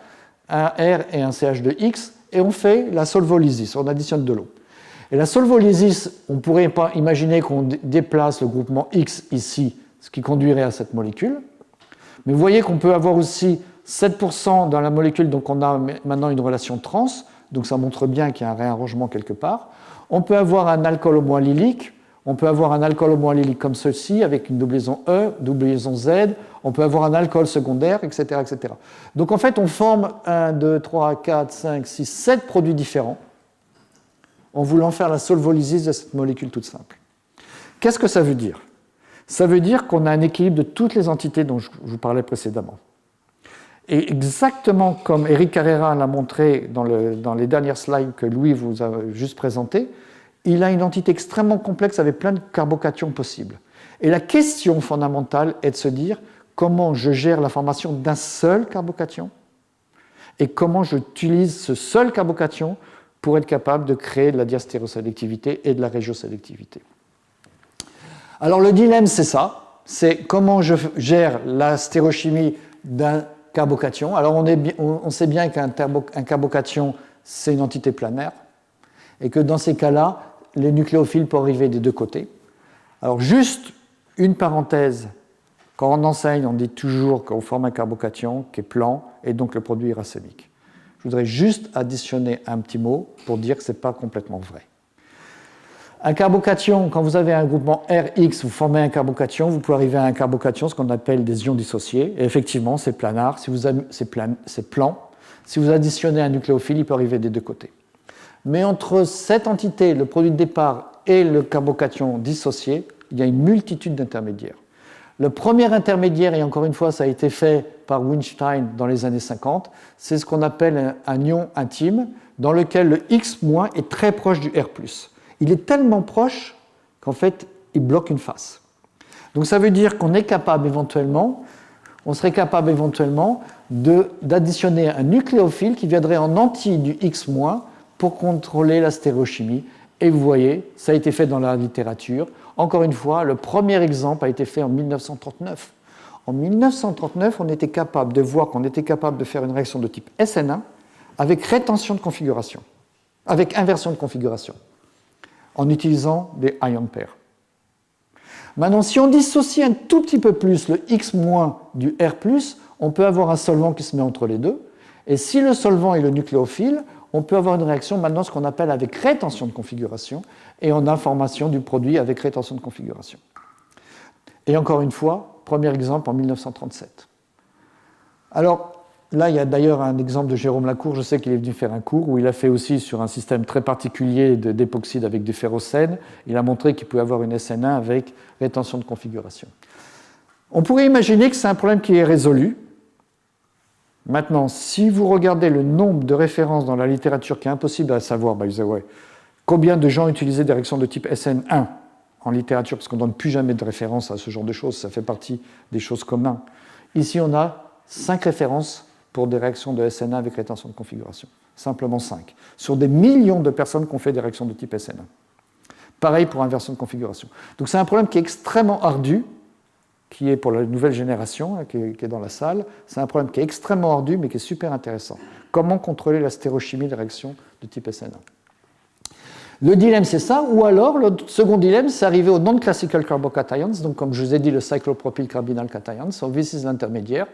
un R et un CH de X, et on fait la solvolysis, on additionne de l'eau. Et la solvolysis, on ne pourrait pas imaginer qu'on déplace le groupement X ici, ce qui conduirait à cette molécule. Mais vous voyez qu'on peut avoir aussi 7% dans la molécule, donc on a maintenant une relation trans, donc ça montre bien qu'il y a un réarrangement quelque part. On peut avoir un alcool homoallylique, on peut avoir un alcool homoallylique comme ceci, avec une double liaison E, double liaison Z, on peut avoir un alcool secondaire, etc., etc. Donc en fait, on forme 1, 2, 3, 4, 5, 6, 7 produits différents en voulant faire la solvolysis de cette molécule toute simple. Qu'est-ce que ça veut dire? Ça veut dire qu'on a un équilibre de toutes les entités dont je vous parlais précédemment. Et exactement comme Eric Carrera l'a montré dans les dernières slides que Louis vous a juste présentées, il a une entité extrêmement complexe avec plein de carbocations possibles. Et la question fondamentale est de se dire comment je gère la formation d'un seul carbocation et comment j'utilise ce seul carbocation pour être capable de créer de la diastérosélectivité et de la régiosélectivité. Alors le dilemme, c'est ça, c'est comment je gère la stéréochimie d'un carbocation. Alors on sait bien qu'un carbocation, c'est une entité planaire, et que dans ces cas-là, les nucléophiles peuvent arriver des deux côtés. Alors juste une parenthèse, quand on enseigne, on dit toujours qu'on forme un carbocation qui est plan, et donc le produit est racémique. Je voudrais juste additionner un petit mot pour dire que ce n'est pas complètement vrai. Un carbocation, quand vous avez un groupement Rx, vous formez un carbocation, vous pouvez arriver à un carbocation, ce qu'on appelle des ions dissociés, et effectivement, c'est planar, c'est plan. Si vous additionnez un nucléophile, il peut arriver des deux côtés. Mais entre cette entité, le produit de départ, et le carbocation dissocié, il y a une multitude d'intermédiaires. Le premier intermédiaire, et encore une fois, ça a été fait par Weinstein dans les années 50, c'est ce qu'on appelle un ion intime, dans lequel le X- est très proche du R+. Il est tellement proche qu'en fait, il bloque une face. Donc ça veut dire qu'on est capable éventuellement, on serait capable éventuellement d'additionner un nucléophile qui viendrait en anti du X- pour contrôler la stéréochimie. Et vous voyez, ça a été fait dans la littérature. Encore une fois, le premier exemple a été fait en 1939. En 1939, on était capable de voir qu'on était capable de faire une réaction de type SN1 avec rétention de configuration, avec inversion de configuration, en utilisant des ion pairs. Maintenant, si on dissocie un tout petit peu plus le X- du R+, on peut avoir un solvant qui se met entre les deux. Et si le solvant est le nucléophile, on peut avoir une réaction maintenant ce qu'on appelle avec rétention de configuration, et on a formation du produit avec rétention de configuration. Et encore une fois, premier exemple en 1937. Alors, là, il y a d'ailleurs un exemple de Jérôme Lacour, je sais qu'il est venu faire un cours, où il a fait aussi sur un système très particulier d'époxyde avec du ferrocène. Il a montré qu'il pouvait avoir une SN1 avec rétention de configuration. On pourrait imaginer que c'est un problème qui est résolu. Maintenant, si vous regardez le nombre de références dans la littérature qui est impossible à savoir, by the way, combien de gens utilisaient des réactions de type SN1 en littérature, parce qu'on ne donne plus jamais de référence à ce genre de choses, ça fait partie des choses communes. Ici, on a 5 références pour des réactions de SN1 avec rétention de configuration. Simplement 5. Sur des millions de personnes qui ont fait des réactions de type SN1. Pareil pour inversion de configuration. Donc c'est un problème qui est extrêmement ardu, qui est pour la nouvelle génération, qui est dans la salle. C'est un problème qui est extrêmement ardu, mais qui est super intéressant. Comment contrôler la stéréochimie des réactions de type SN1 ? Le dilemme, c'est ça, ou alors le second dilemme, c'est arriver au non-classical carbocations, donc comme je vous ai dit, le cyclopropyl carbinal cations, so this is l'intermédiaire.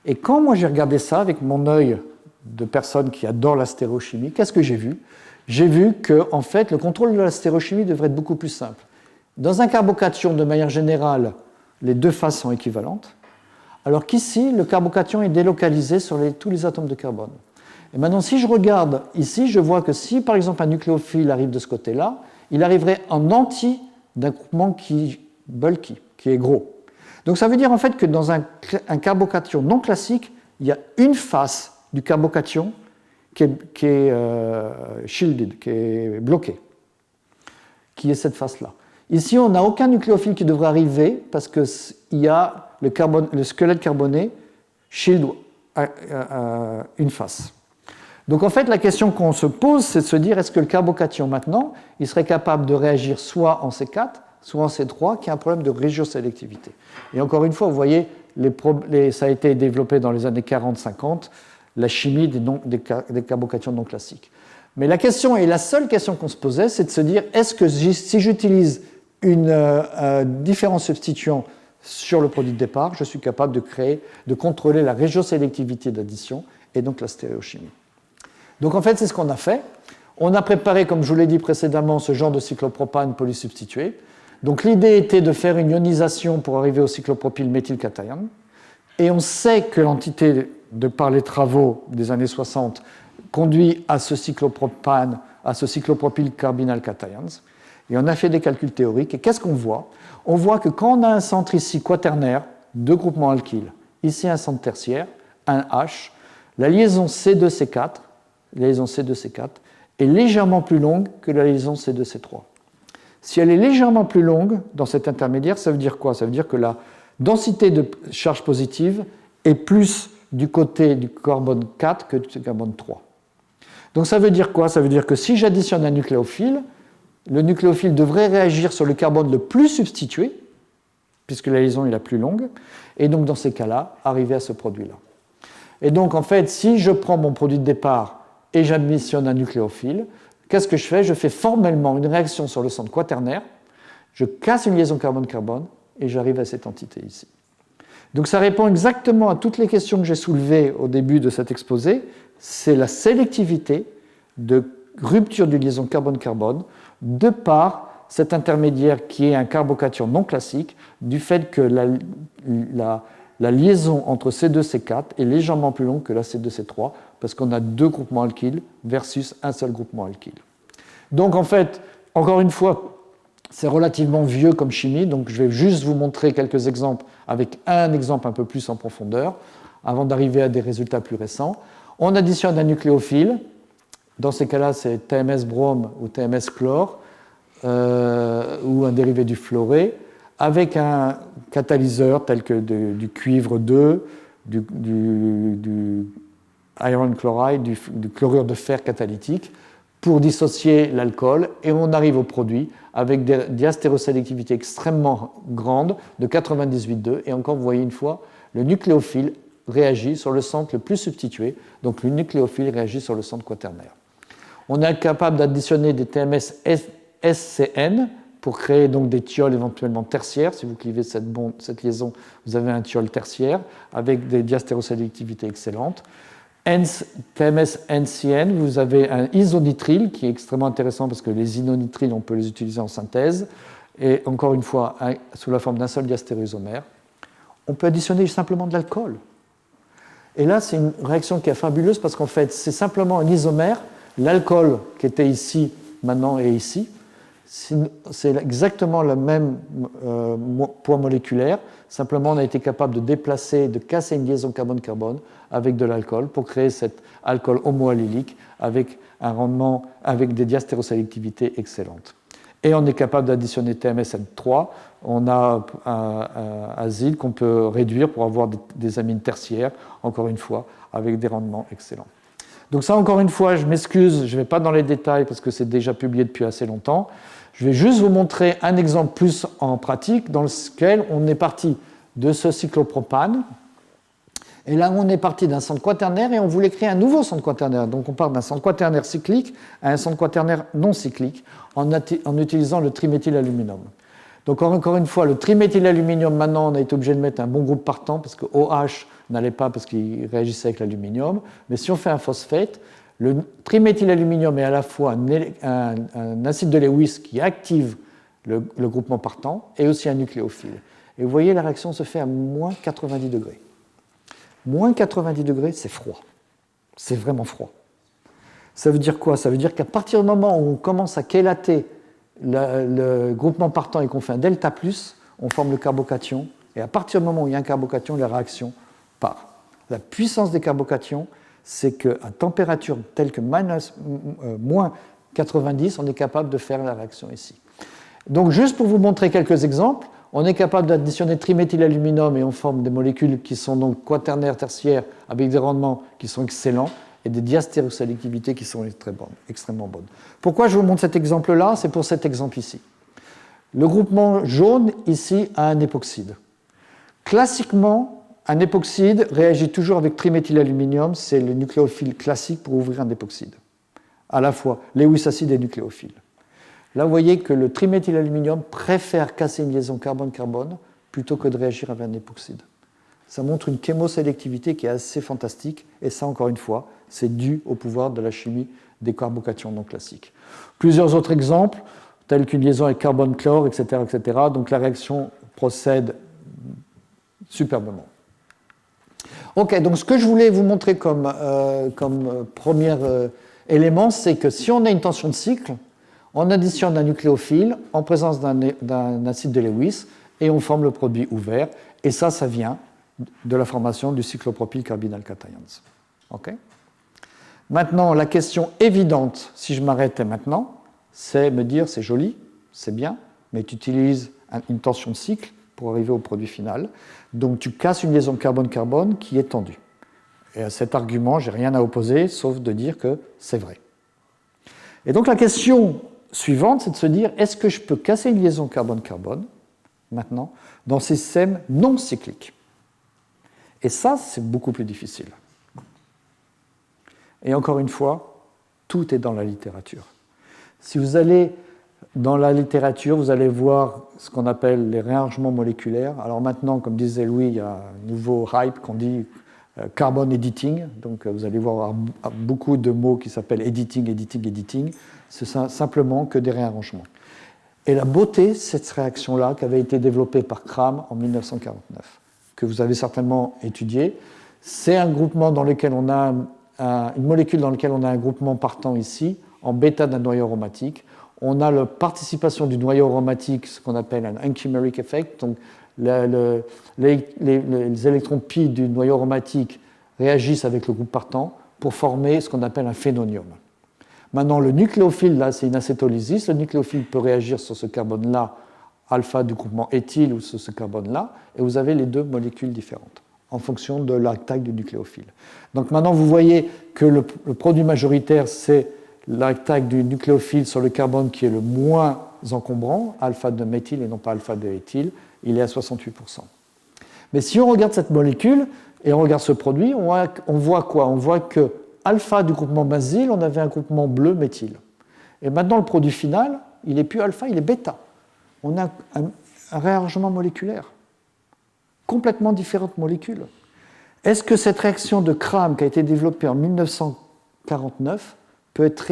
Et quand moi j'ai regardé ça avec mon œil de personne qui adore la stéréochimie, qu'est-ce que j'ai vu ? J'ai vu que, en fait, le contrôle de la stéréochimie devrait être beaucoup plus simple. Dans un carbocation, de manière générale, les deux faces sont équivalentes, alors qu'ici, le carbocation est délocalisé sur tous les atomes de carbone. Et maintenant, si je regarde ici, je vois que si, par exemple, un nucléophile arrive de ce côté-là, il arriverait en anti d'un groupement qui bulky, qui est gros. Donc ça veut dire en fait que dans un carbocation non classique, il y a une face du carbocation qui est shielded, qui est bloquée, qui est cette face-là. Ici, on n'a aucun nucléophile qui devrait arriver parce qu'il y a le squelette carboné shield une face. Donc en fait, la question qu'on se pose, c'est de se dire, est-ce que le carbocation maintenant, il serait capable de réagir soit en C4, soit en C3, qui a un problème de régiosélectivité. Et encore une fois, vous voyez, ça a été développé dans les années 40-50, la chimie des carbocations non classiques. Mais la question, et la seule question qu'on se posait, c'est de se dire, est-ce que si j'utilise une différent substituant sur le produit de départ, je suis capable de contrôler la régiosélectivité d'addition et donc la stéréochimie. Donc en fait, c'est ce qu'on a fait. On a préparé, comme je vous l'ai dit précédemment, ce genre de cyclopropane polysubstitué. Donc l'idée était de faire une ionisation pour arriver au cyclopropyl-méthylcation. Et on sait que l'entité, de par les travaux des années 60, conduit à ce cyclopropane, à ce cyclopropyl carbinal cations. Et on a fait des calculs théoriques. Et qu'est-ce qu'on voit ? On voit que quand on a un centre ici quaternaire, deux groupements alkyles, ici un centre tertiaire, un H, la liaison C2C4, est légèrement plus longue que la liaison C2-C3. Si elle est légèrement plus longue dans cet intermédiaire, ça veut dire quoi? Ça veut dire que la densité de charge positive est plus du côté du carbone 4 que du carbone 3. Donc ça veut dire quoi? Ça veut dire que si j'additionne un nucléophile, le nucléophile devrait réagir sur le carbone le plus substitué, puisque la liaison est la plus longue, et donc dans ces cas-là, arriver à ce produit-là. Et donc en fait, si je prends mon produit de départ et j'additionne un nucléophile, qu'est-ce que je fais? Je fais formellement une réaction sur le centre quaternaire, je casse une liaison carbone-carbone, et j'arrive à cette entité ici. Donc ça répond exactement à toutes les questions que j'ai soulevées au début de cet exposé. C'est la sélectivité de rupture de liaison carbone-carbone de par cet intermédiaire qui est un carbocation non classique, du fait que la liaison entre C2 et C4 est légèrement plus longue que la C2 C3, parce qu'on a deux groupements alkyles versus un seul groupement alkyle. Donc en fait, encore une fois, c'est relativement vieux comme chimie, donc je vais juste vous montrer quelques exemples avec un exemple un peu plus en profondeur, avant d'arriver à des résultats plus récents. On additionne un nucléophile, dans ces cas-là c'est TMS brome ou TMS chlore, ou un dérivé du fluoré, avec un catalyseur tel que du cuivre 2, du iron chloride, du chlorure de fer catalytique, pour dissocier l'alcool, et on arrive au produit avec des diastérosélectivités extrêmement grandes, de 98,2, et encore vous voyez une fois, le nucléophile réagit sur le centre le plus substitué, donc le nucléophile réagit sur le centre quaternaire. On est capable d'additionner des TMS SCN pour créer donc des thiols éventuellement tertiaires. Si vous clivez cette liaison, vous avez un thiol tertiaire avec des diastérosélectivités excellentes. TMS NCN, vous avez un isonitrile qui est extrêmement intéressant parce que les isonitriles, on peut les utiliser en synthèse. Et encore une fois, sous la forme d'un seul diastéréoisomère. On peut additionner simplement de l'alcool. Et là, c'est une réaction qui est fabuleuse parce qu'en fait, c'est simplement un isomère. L'alcool qui était ici, maintenant est ici. C'est exactement le même poids moléculaire. Simplement, on a été capable de déplacer, de casser une liaison carbone-carbone avec de l'alcool pour créer cet alcool homoallylique avec un rendement, avec des diastérosélectivités excellentes. Et on est capable d'additionner TMSN3. On a un azyle qu'on peut réduire pour avoir des amines tertiaires, encore une fois, avec des rendements excellents. Donc ça, encore une fois, je m'excuse, je ne vais pas dans les détails parce que c'est déjà publié depuis assez longtemps. Je vais juste vous montrer un exemple plus en pratique dans lequel on est parti de ce cyclopropane. Et là, on est parti d'un centre quaternaire et on voulait créer un nouveau centre quaternaire. Donc on part d'un centre quaternaire cyclique à un centre quaternaire non cyclique en utilisant le triméthylaluminium. Donc encore une fois, le triméthylaluminium, maintenant, on a été obligé de mettre un bon groupe partant parce que OH n'allait pas parce qu'il réagissait avec l'aluminium. Mais si on fait un phosphate, le triméthylaluminium est à la fois un acide de Lewis qui active le groupement partant et aussi un nucléophile. Et vous voyez, la réaction se fait à moins 90 degrés. Moins 90 degrés, c'est froid. C'est vraiment froid. Ça veut dire quoi? Ça veut dire qu'à partir du moment où on commence à chélater le groupement partant et qu'on fait un delta plus, on forme le carbocation. Et à partir du moment où il y a un carbocation, la réaction part. La puissance des carbocations, c'est qu'à température telle que moins 90, on est capable de faire la réaction ici. Donc juste pour vous montrer quelques exemples, on est capable d'additionner triméthylaluminium et on forme des molécules qui sont donc quaternaires, tertiaires, avec des rendements qui sont excellents et des diastérosélectivités qui sont extrêmement bonnes. Pourquoi je vous montre cet exemple-là? C'est pour cet exemple ici. Le groupement jaune ici a un époxyde. Classiquement, un époxyde réagit toujours avec triméthylaluminium, c'est le nucléophile classique pour ouvrir un époxyde. À la fois Lewis acide et nucléophile. Là, vous voyez que le triméthylaluminium préfère casser une liaison carbone-carbone plutôt que de réagir avec un époxyde. Ça montre une chémosélectivité qui est assez fantastique, et ça, encore une fois, c'est dû au pouvoir de la chimie des carbocations non classiques. Plusieurs autres exemples, tels qu'une liaison avec carbone-chlore, etc., etc. Donc la réaction procède superbement. Ok, donc ce que je voulais vous montrer comme premier élément, c'est que si on a une tension de cycle, on additionne un nucléophile en présence d'un acide de Lewis et on forme le produit ouvert. Et ça vient de la formation du cyclopropyl carbinal cations. Okay? Maintenant, la question évidente, si je m'arrêtais maintenant, c'est me dire c'est joli, c'est bien, mais tu utilises une tension de cycle pour arriver au produit final. Donc tu casses une liaison carbone-carbone qui est tendue. Et à cet argument, je n'ai rien à opposer, sauf de dire que c'est vrai. Et donc la question suivante, c'est de se dire, est-ce que je peux casser une liaison carbone-carbone, maintenant, dans ces systèmes non cycliques? Et ça, c'est beaucoup plus difficile. Et encore une fois, tout est dans la littérature. Si vous allez dans la littérature, vous allez voir ce qu'on appelle les réarrangements moléculaires. Alors maintenant, comme disait Louis, il y a un nouveau hype qu'on dit carbon editing. Donc vous allez voir beaucoup de mots qui s'appellent editing, editing, editing. C'est simplement que des réarrangements. Et la beauté, c'est cette réaction-là qui avait été développée par Cram en 1949, que vous avez certainement étudié. C'est un groupement dans lequel on a une molécule dans laquelle on a un groupement partant ici, en bêta d'un noyau aromatique. On a la participation du noyau aromatique, ce qu'on appelle un enchimeric effect. Donc, les électrons pi du noyau aromatique réagissent avec le groupe partant pour former ce qu'on appelle un phénonium. Maintenant, le nucléophile, là, c'est une acétolysis. Le nucléophile peut réagir sur ce carbone-là, alpha du groupement éthyle, ou sur ce carbone-là, et vous avez les deux molécules différentes en fonction de la taille du nucléophile. Donc maintenant, vous voyez que le produit majoritaire, c'est la taille du nucléophile sur le carbone qui est le moins encombrant, alpha de méthyle et non pas alpha de éthyle, il est à 68%. Mais si on regarde cette molécule et on regarde ce produit, on voit quoi? On voit que alpha du groupement benzyle, on avait un groupement bleu méthyle. Et maintenant, le produit final, il n'est plus alpha, il est bêta. On a un réarrangement moléculaire. Complètement différentes molécules. Est-ce que cette réaction de Cram qui a été développée en 1949 peut être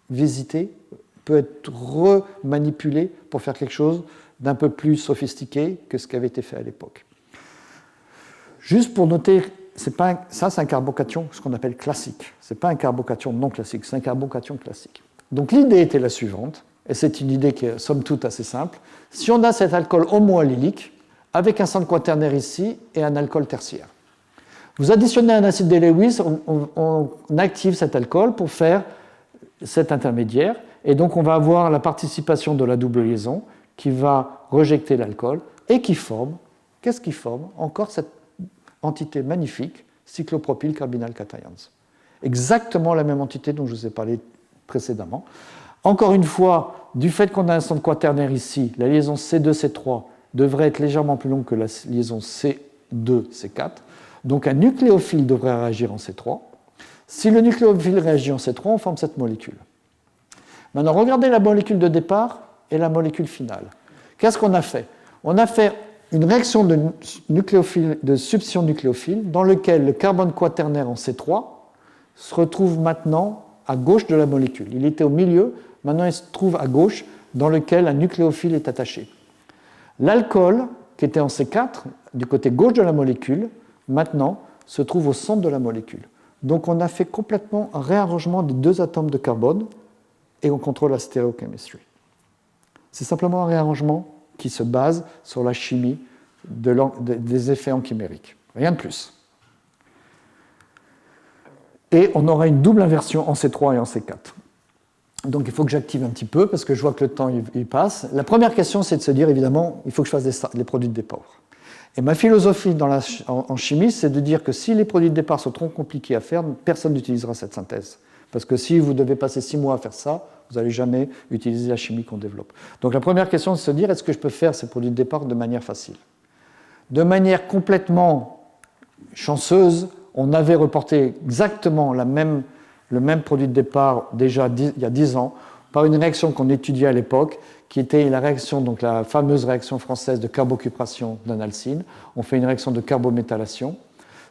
révisitée, peut être remanipulée pour faire quelque chose d'un peu plus sophistiqué que ce qui avait été fait à l'époque? Juste pour noter, c'est un carbocation, ce qu'on appelle classique. Ce n'est pas un carbocation non classique, c'est un carbocation classique. Donc l'idée était la suivante, et c'est une idée qui est somme toute assez simple. Si on a cet alcool homoallylique, avec un centre quaternaire ici et un alcool tertiaire. Vous additionnez un acide de Lewis, on active cet alcool pour faire cet intermédiaire, et donc on va avoir la participation de la double liaison qui va rejeter l'alcool et qui forme, qu'est-ce qui forme? Encore cette entité magnifique, cyclopropyl carbinal cations. Exactement la même entité dont je vous ai parlé précédemment. Encore une fois, du fait qu'on a un centre quaternaire ici, la liaison C2-C3 devrait être légèrement plus longue que la liaison C2-C4. Donc un nucléophile devrait réagir en C3. Si le nucléophile réagit en C3, on forme cette molécule. Maintenant, regardez la molécule de départ et la molécule finale. Qu'est-ce qu'on a fait? On a fait une réaction de substitution nucléophile dans laquelle le carbone quaternaire en C3 se retrouve maintenant à gauche de la molécule. Il était au milieu, maintenant il se trouve à gauche, dans lequel un nucléophile est attaché. L'alcool, qui était en C4, du côté gauche de la molécule, maintenant se trouve au centre de la molécule. Donc on a fait complètement un réarrangement des deux atomes de carbone et on contrôle la stéréochimie. C'est simplement un réarrangement qui se base sur la chimie des effets enchimériques. Rien de plus. Et on aura une double inversion en C3 et en C4. Donc il faut que j'active un petit peu parce que je vois que le temps il passe. La première question, c'est de se dire, évidemment, il faut que je fasse les produits de départ. Et ma philosophie en chimie, c'est de dire que si les produits de départ sont trop compliqués à faire, personne n'utilisera cette synthèse. Parce que si vous devez passer 6 mois à faire ça, vous n'allez jamais utiliser la chimie qu'on développe. Donc la première question, c'est de se dire, est-ce que je peux faire ces produits de départ de manière facile? De manière complètement chanceuse, on avait reporté exactement le même produit de départ déjà il y a 10 ans par une réaction qu'on étudiait à l'époque, qui était la réaction, donc la fameuse réaction française de carbocupration d'un alcyne. On fait une réaction de carbométhylation.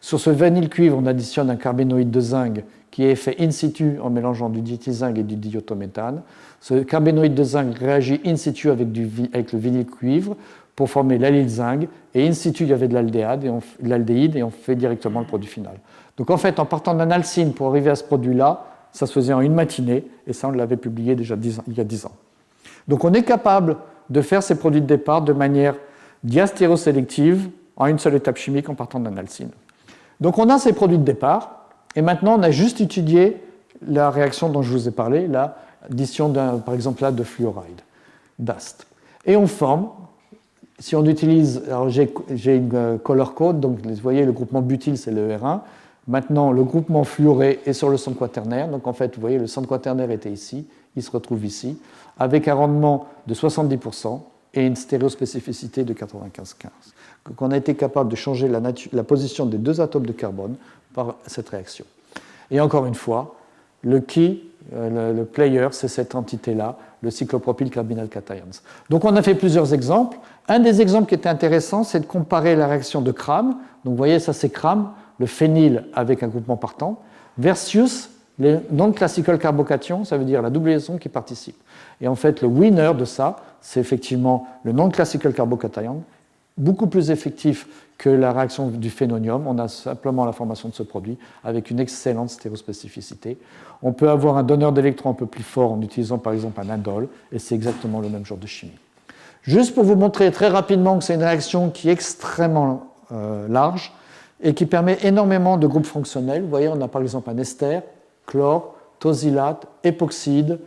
Sur ce vanille-cuivre, on additionne un carbénoïde de zinc qui est fait in situ en mélangeant du diéthyl-zinc et du diiotométhane. Ce carbénoïde de zinc réagit in situ avec le vinyle-cuivre pour former l'allyle zinc, et in situ, il y avait de l'aldéhyde, et on fait directement le produit final. Donc en fait, en partant d'un alcyne pour arriver à ce produit-là, ça se faisait en une matinée, et ça, on l'avait publié déjà il y a 10 ans. Donc on est capable de faire ces produits de départ de manière diastéréosélective en une seule étape chimique en partant d'un alcyne. Donc on a ces produits de départ, Et maintenant, on a juste étudié la réaction dont je vous ai parlé, l'addition, par exemple, là, de fluoride, d'ast. Et on forme, si on utilise, alors j'ai une color code, donc vous voyez, le groupement butyl, c'est le R1. Maintenant, le groupement fluoré est sur le centre quaternaire. Donc, en fait, vous voyez, le centre quaternaire était ici, il se retrouve ici, avec un rendement de 70% et une stéréospécificité de 95,15. Donc, on a été capable de changer la position des deux atomes de carbone par cette réaction. Et encore une fois, le key, le player, c'est cette entité-là, le cyclopropyl carbonyl cations. Donc, on a fait plusieurs exemples. Un des exemples qui était intéressant, c'est de comparer la réaction de Cram. Donc, vous voyez, ça, c'est Cram, le phényl avec un groupement partant, versus les non-classical carbocations, ça veut dire la double liaison qui participe. Et en fait, le winner de ça, c'est effectivement le non-classical carbocation, beaucoup plus effectif que la réaction du phénonium. On a simplement la formation de ce produit avec une excellente stéréospécificité. On peut avoir un donneur d'électrons un peu plus fort en utilisant par exemple un indole, et c'est exactement le même genre de chimie. Juste pour vous montrer très rapidement que c'est une réaction qui est extrêmement large, et qui permet énormément de groupes fonctionnels. Vous voyez, on a par exemple un ester, chlore, tosylate, époxyde.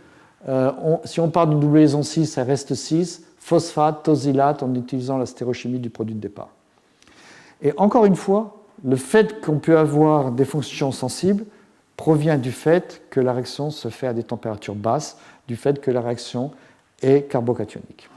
Si on part d'une double liaison 6, ça reste 6, phosphate, tosylate, en utilisant la stéréochimie du produit de départ. Et encore une fois, le fait qu'on peut avoir des fonctions sensibles provient du fait que la réaction se fait à des températures basses, du fait que la réaction est carbocationique.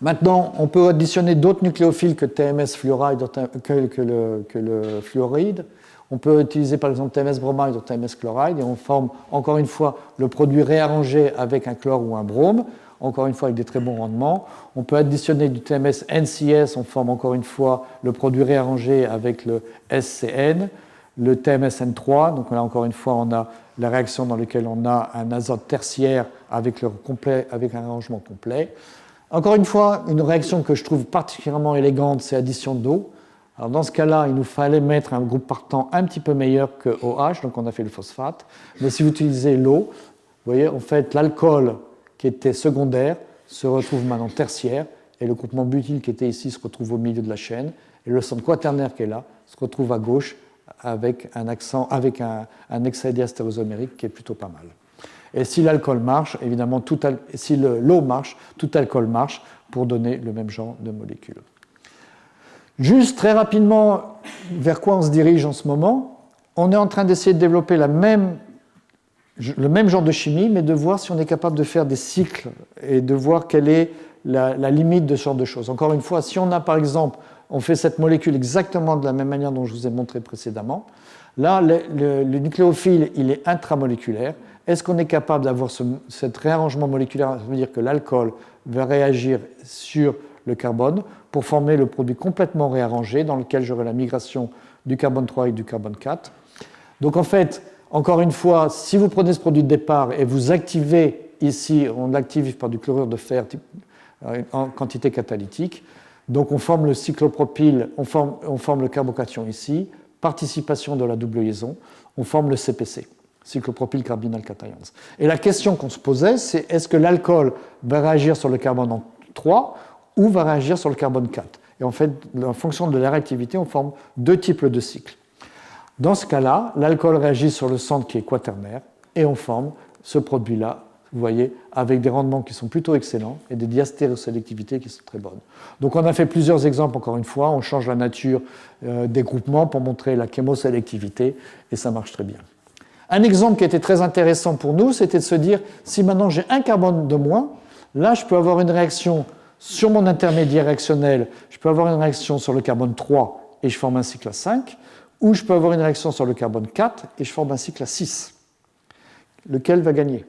Maintenant, on peut additionner d'autres nucléophiles que TMS fluoride, que le fluoride. On peut utiliser par exemple TMS bromide ou TMS chloride et on forme encore une fois le produit réarrangé avec un chlore ou un brome, encore une fois avec des très bons rendements. On peut additionner du TMS NCS, on forme encore une fois le produit réarrangé avec le SCN, le TMS N3, donc là encore une fois on a la réaction dans laquelle on a un azote tertiaire avec un arrangement complet. Encore une fois, une réaction que je trouve particulièrement élégante, c'est addition d'eau. Alors dans ce cas-là, il nous fallait mettre un groupe partant un petit peu meilleur que OH, donc on a fait le phosphate. Mais si vous utilisez l'eau, vous voyez, en fait, l'alcool qui était secondaire se retrouve maintenant tertiaire, et le groupement butyl qui était ici se retrouve au milieu de la chaîne, et le centre quaternaire qui est là se retrouve à gauche avec un hexadiastérosomérique qui est plutôt pas mal. Et si l'alcool marche, évidemment, si l'eau marche, tout alcool marche pour donner le même genre de molécules. Juste très rapidement, vers quoi on se dirige en ce moment? On est en train d'essayer de développer le même genre de chimie, mais de voir si on est capable de faire des cycles et de voir quelle est la limite de ce genre de choses. Encore une fois, si on a par exemple, on fait cette molécule exactement de la même manière dont je vous ai montré précédemment, là, le nucléophile, il est intramoléculaire. Est-ce qu'on est capable d'avoir ce réarrangement moléculaire? Ça veut dire que l'alcool va réagir sur le carbone pour former le produit complètement réarrangé dans lequel j'aurai la migration du carbone 3 et du carbone 4. Donc en fait, encore une fois, si vous prenez ce produit de départ et vous activez ici, on l'active par du chlorure de fer en quantité catalytique, donc on forme le cyclopropyle, on forme le carbocation ici, participation de la double liaison, on forme le CPC. Cyclopropyl carbonyl cations. Et la question qu'on se posait, c'est est-ce que l'alcool va réagir sur le carbone 3 ou va réagir sur le carbone 4? Et en fait, en fonction de la réactivité, on forme deux types de cycles. Dans ce cas-là, l'alcool réagit sur le centre qui est quaternaire et on forme ce produit-là, vous voyez, avec des rendements qui sont plutôt excellents et des diastérosélectivités qui sont très bonnes. Donc on a fait plusieurs exemples, encore une fois, on change la nature des groupements pour montrer la chémosélectivité et ça marche très bien. Un exemple qui était très intéressant pour nous, c'était de se dire, si maintenant j'ai un carbone de moins, là je peux avoir une réaction sur mon intermédiaire réactionnel, je peux avoir une réaction sur le carbone 3 et je forme un cycle à 5, ou je peux avoir une réaction sur le carbone 4 et je forme un cycle à 6. Lequel va gagner?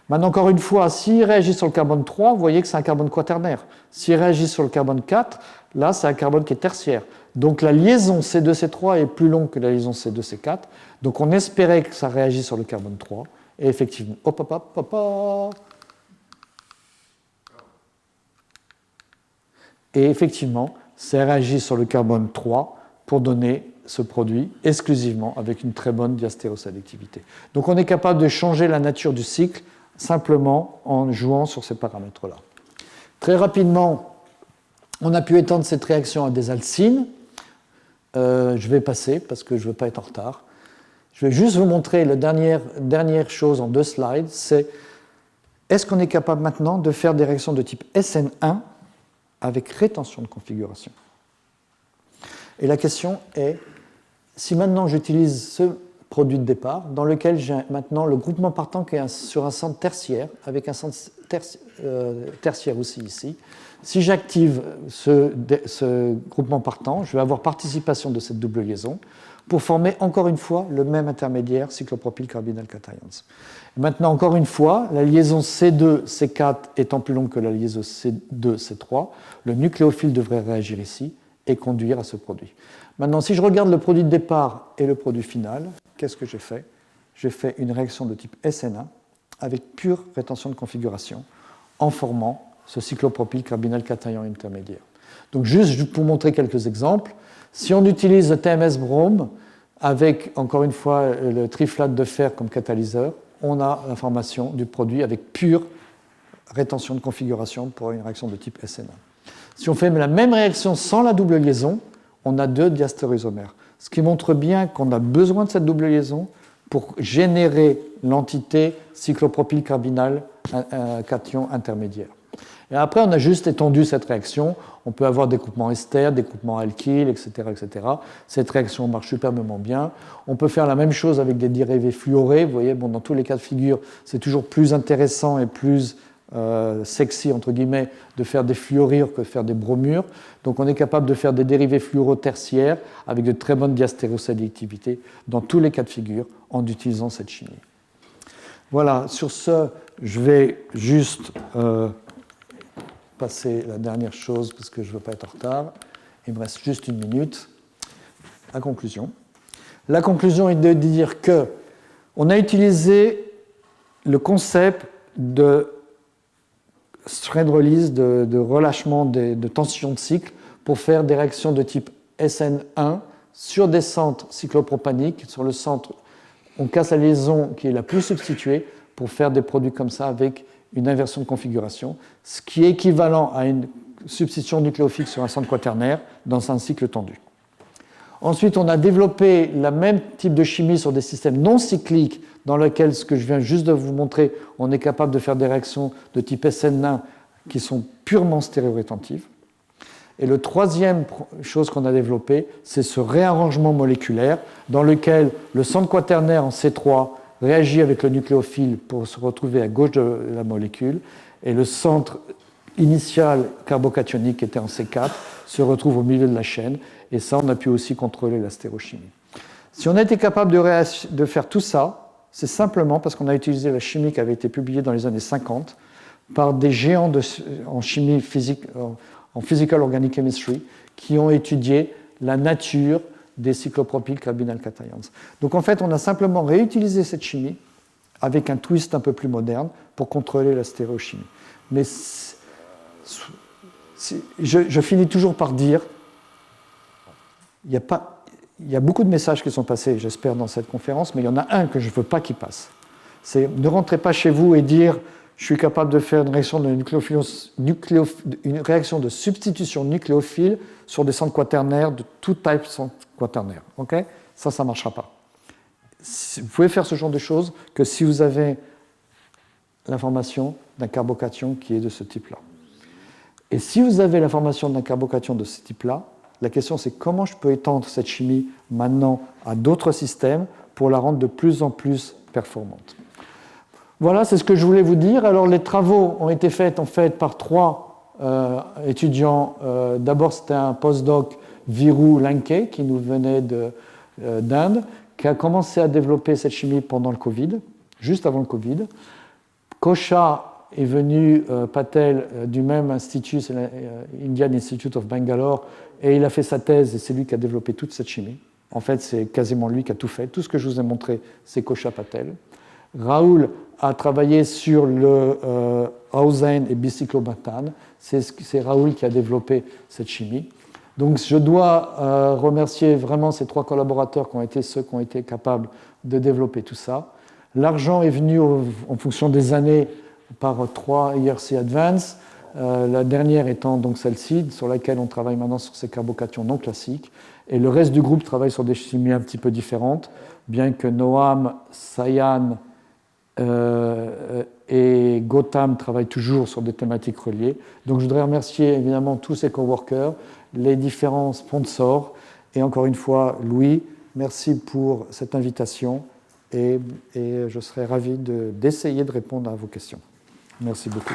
Maintenant, encore une fois, s'il réagit sur le carbone 3, vous voyez que c'est un carbone quaternaire. S'il réagit sur le carbone 4, là c'est un carbone qui est tertiaire. Donc la liaison C2C3 est plus longue que la liaison C2C4. Donc on espérait que ça réagisse sur le carbone 3. Et effectivement, Et effectivement, ça réagit sur le carbone 3 pour donner ce produit exclusivement avec une très bonne diastérosélectivité. Donc on est capable de changer la nature du cycle simplement en jouant sur ces paramètres-là. Très rapidement, on a pu étendre cette réaction à des alcynes. Je vais passer parce que je ne veux pas être en retard. Je vais juste vous montrer la dernière chose en 2 slides, c'est est-ce qu'on est capable maintenant de faire des réactions de type SN1 avec rétention de configuration? Et la question est, si maintenant j'utilise ce produit de départ, dans lequel j'ai maintenant le groupement partant qui est sur un centre tertiaire, avec un centre tertiaire aussi ici, si j'active ce groupement partant, je vais avoir participation de cette double liaison pour former encore une fois le même intermédiaire cyclopropyl carbinal cations. Maintenant, encore une fois, la liaison C2-C4 étant plus longue que la liaison C2-C3, le nucléophile devrait réagir ici et conduire à ce produit. Maintenant, si je regarde le produit de départ et le produit final, qu'est-ce que j'ai fait? J'ai fait une réaction de type SN1 avec pure rétention de configuration en formant ce cyclopropyl carbinal cation intermédiaire. Donc juste pour montrer quelques exemples, si on utilise le TMS brome avec, encore une fois, le triflate de fer comme catalyseur, on a la formation du produit avec pure rétention de configuration pour une réaction de type SN1. Si on fait la même réaction sans la double liaison, on a 2 diastéréoisomères, ce qui montre bien qu'on a besoin de cette double liaison pour générer l'entité cyclopropyl carbinal cation intermédiaire. Et après, on a juste étendu cette réaction. On peut avoir des groupements ester, des groupements alkyles, etc., etc. Cette réaction marche superbement bien. On peut faire la même chose avec des dérivés fluorés. Vous voyez, bon, dans tous les cas de figure, c'est toujours plus intéressant et plus sexy, entre guillemets, de faire des fluorures que de faire des bromures. Donc on est capable de faire des dérivés fluoro tertiaires avec de très bonnes diastérosélectivités dans tous les cas de figure en utilisant cette chimie. Voilà, sur ce, je vais juste passer la dernière chose parce que je ne veux pas être en retard. Il me reste juste 1 minute. La conclusion. La conclusion est de dire qu'on a utilisé le concept de strain release, de relâchement de tension de cycle pour faire des réactions de type SN1 sur des centres cyclopropaniques. Sur le centre, on casse la liaison qui est la plus substituée pour faire des produits comme ça avec une inversion de configuration, ce qui est équivalent à une substitution nucléophile sur un centre quaternaire dans un cycle tendu. Ensuite, on a développé le même type de chimie sur des systèmes non cycliques dans lesquels, ce que je viens juste de vous montrer, on est capable de faire des réactions de type SN1 qui sont purement stéréorétentives. Et le troisième chose qu'on a développé, c'est ce réarrangement moléculaire dans lequel le centre quaternaire en C3 réagit avec le nucléophile pour se retrouver à gauche de la molécule, et le centre initial carbocationique qui était en C4 se retrouve au milieu de la chaîne, et ça, on a pu aussi contrôler la stéréochimie. Si on a été capable de faire tout ça, c'est simplement parce qu'on a utilisé la chimie qui avait été publiée dans les années 50 par des géants en chimie physique, en physical organic chemistry, qui ont étudié la nature des cyclopropyl carbinal cations. Donc en fait, on a simplement réutilisé cette chimie avec un twist un peu plus moderne pour contrôler la stéréochimie. Mais je finis toujours par dire, il y a beaucoup de messages qui sont passés, j'espère, dans cette conférence, mais il y en a un que je ne veux pas qu'il passe. C'est ne rentrez pas chez vous et dire je suis capable de faire une réaction une réaction de substitution nucléophile sur des centres quaternaires de tout type centre quaternaire. Okay, ça ne marchera pas. Vous pouvez faire ce genre de choses que si vous avez l'information d'un carbocation qui est de ce type-là. Et si vous avez l'information d'un carbocation de ce type-là, la question c'est comment je peux étendre cette chimie maintenant à d'autres systèmes pour la rendre de plus en plus performante. Voilà, c'est ce que je voulais vous dire. Alors les travaux ont été faits en fait par 3 étudiants. D'abord c'était un postdoc Viru Lanke qui nous venait d'Inde, qui a commencé à développer cette chimie pendant le Covid, juste avant le Covid. Kosha est venu, Patel, du même institut, c'est l'Indian Institute of Bangalore, et il a fait sa thèse et c'est lui qui a développé toute cette chimie. En fait, c'est quasiment lui qui a tout fait. Tout ce que je vous ai montré, c'est Kosha Patel. Raoul a travaillé sur le Hausen et bicyclobutane. C'est Raoul qui a développppé cette chimie. Donc je dois remercier vraiment ces 3 collaborateurs qui ont été ceux qui ont été capables de développer tout ça. L'argent est venu en fonction des années par 3 IRC Advance. La dernière étant donc celle-ci, sur laquelle on travaille maintenant sur ces carbocations non classiques. Et le reste du groupe travaille sur des chimies un petit peu différentes, bien que Noam, Sayan et Gautam travaillent toujours sur des thématiques reliées. Donc je voudrais remercier évidemment tous ces coworkers, les différents sponsors, et encore une fois, Louis, merci pour cette invitation, et je serai ravi d'essayer de répondre à vos questions. Merci beaucoup.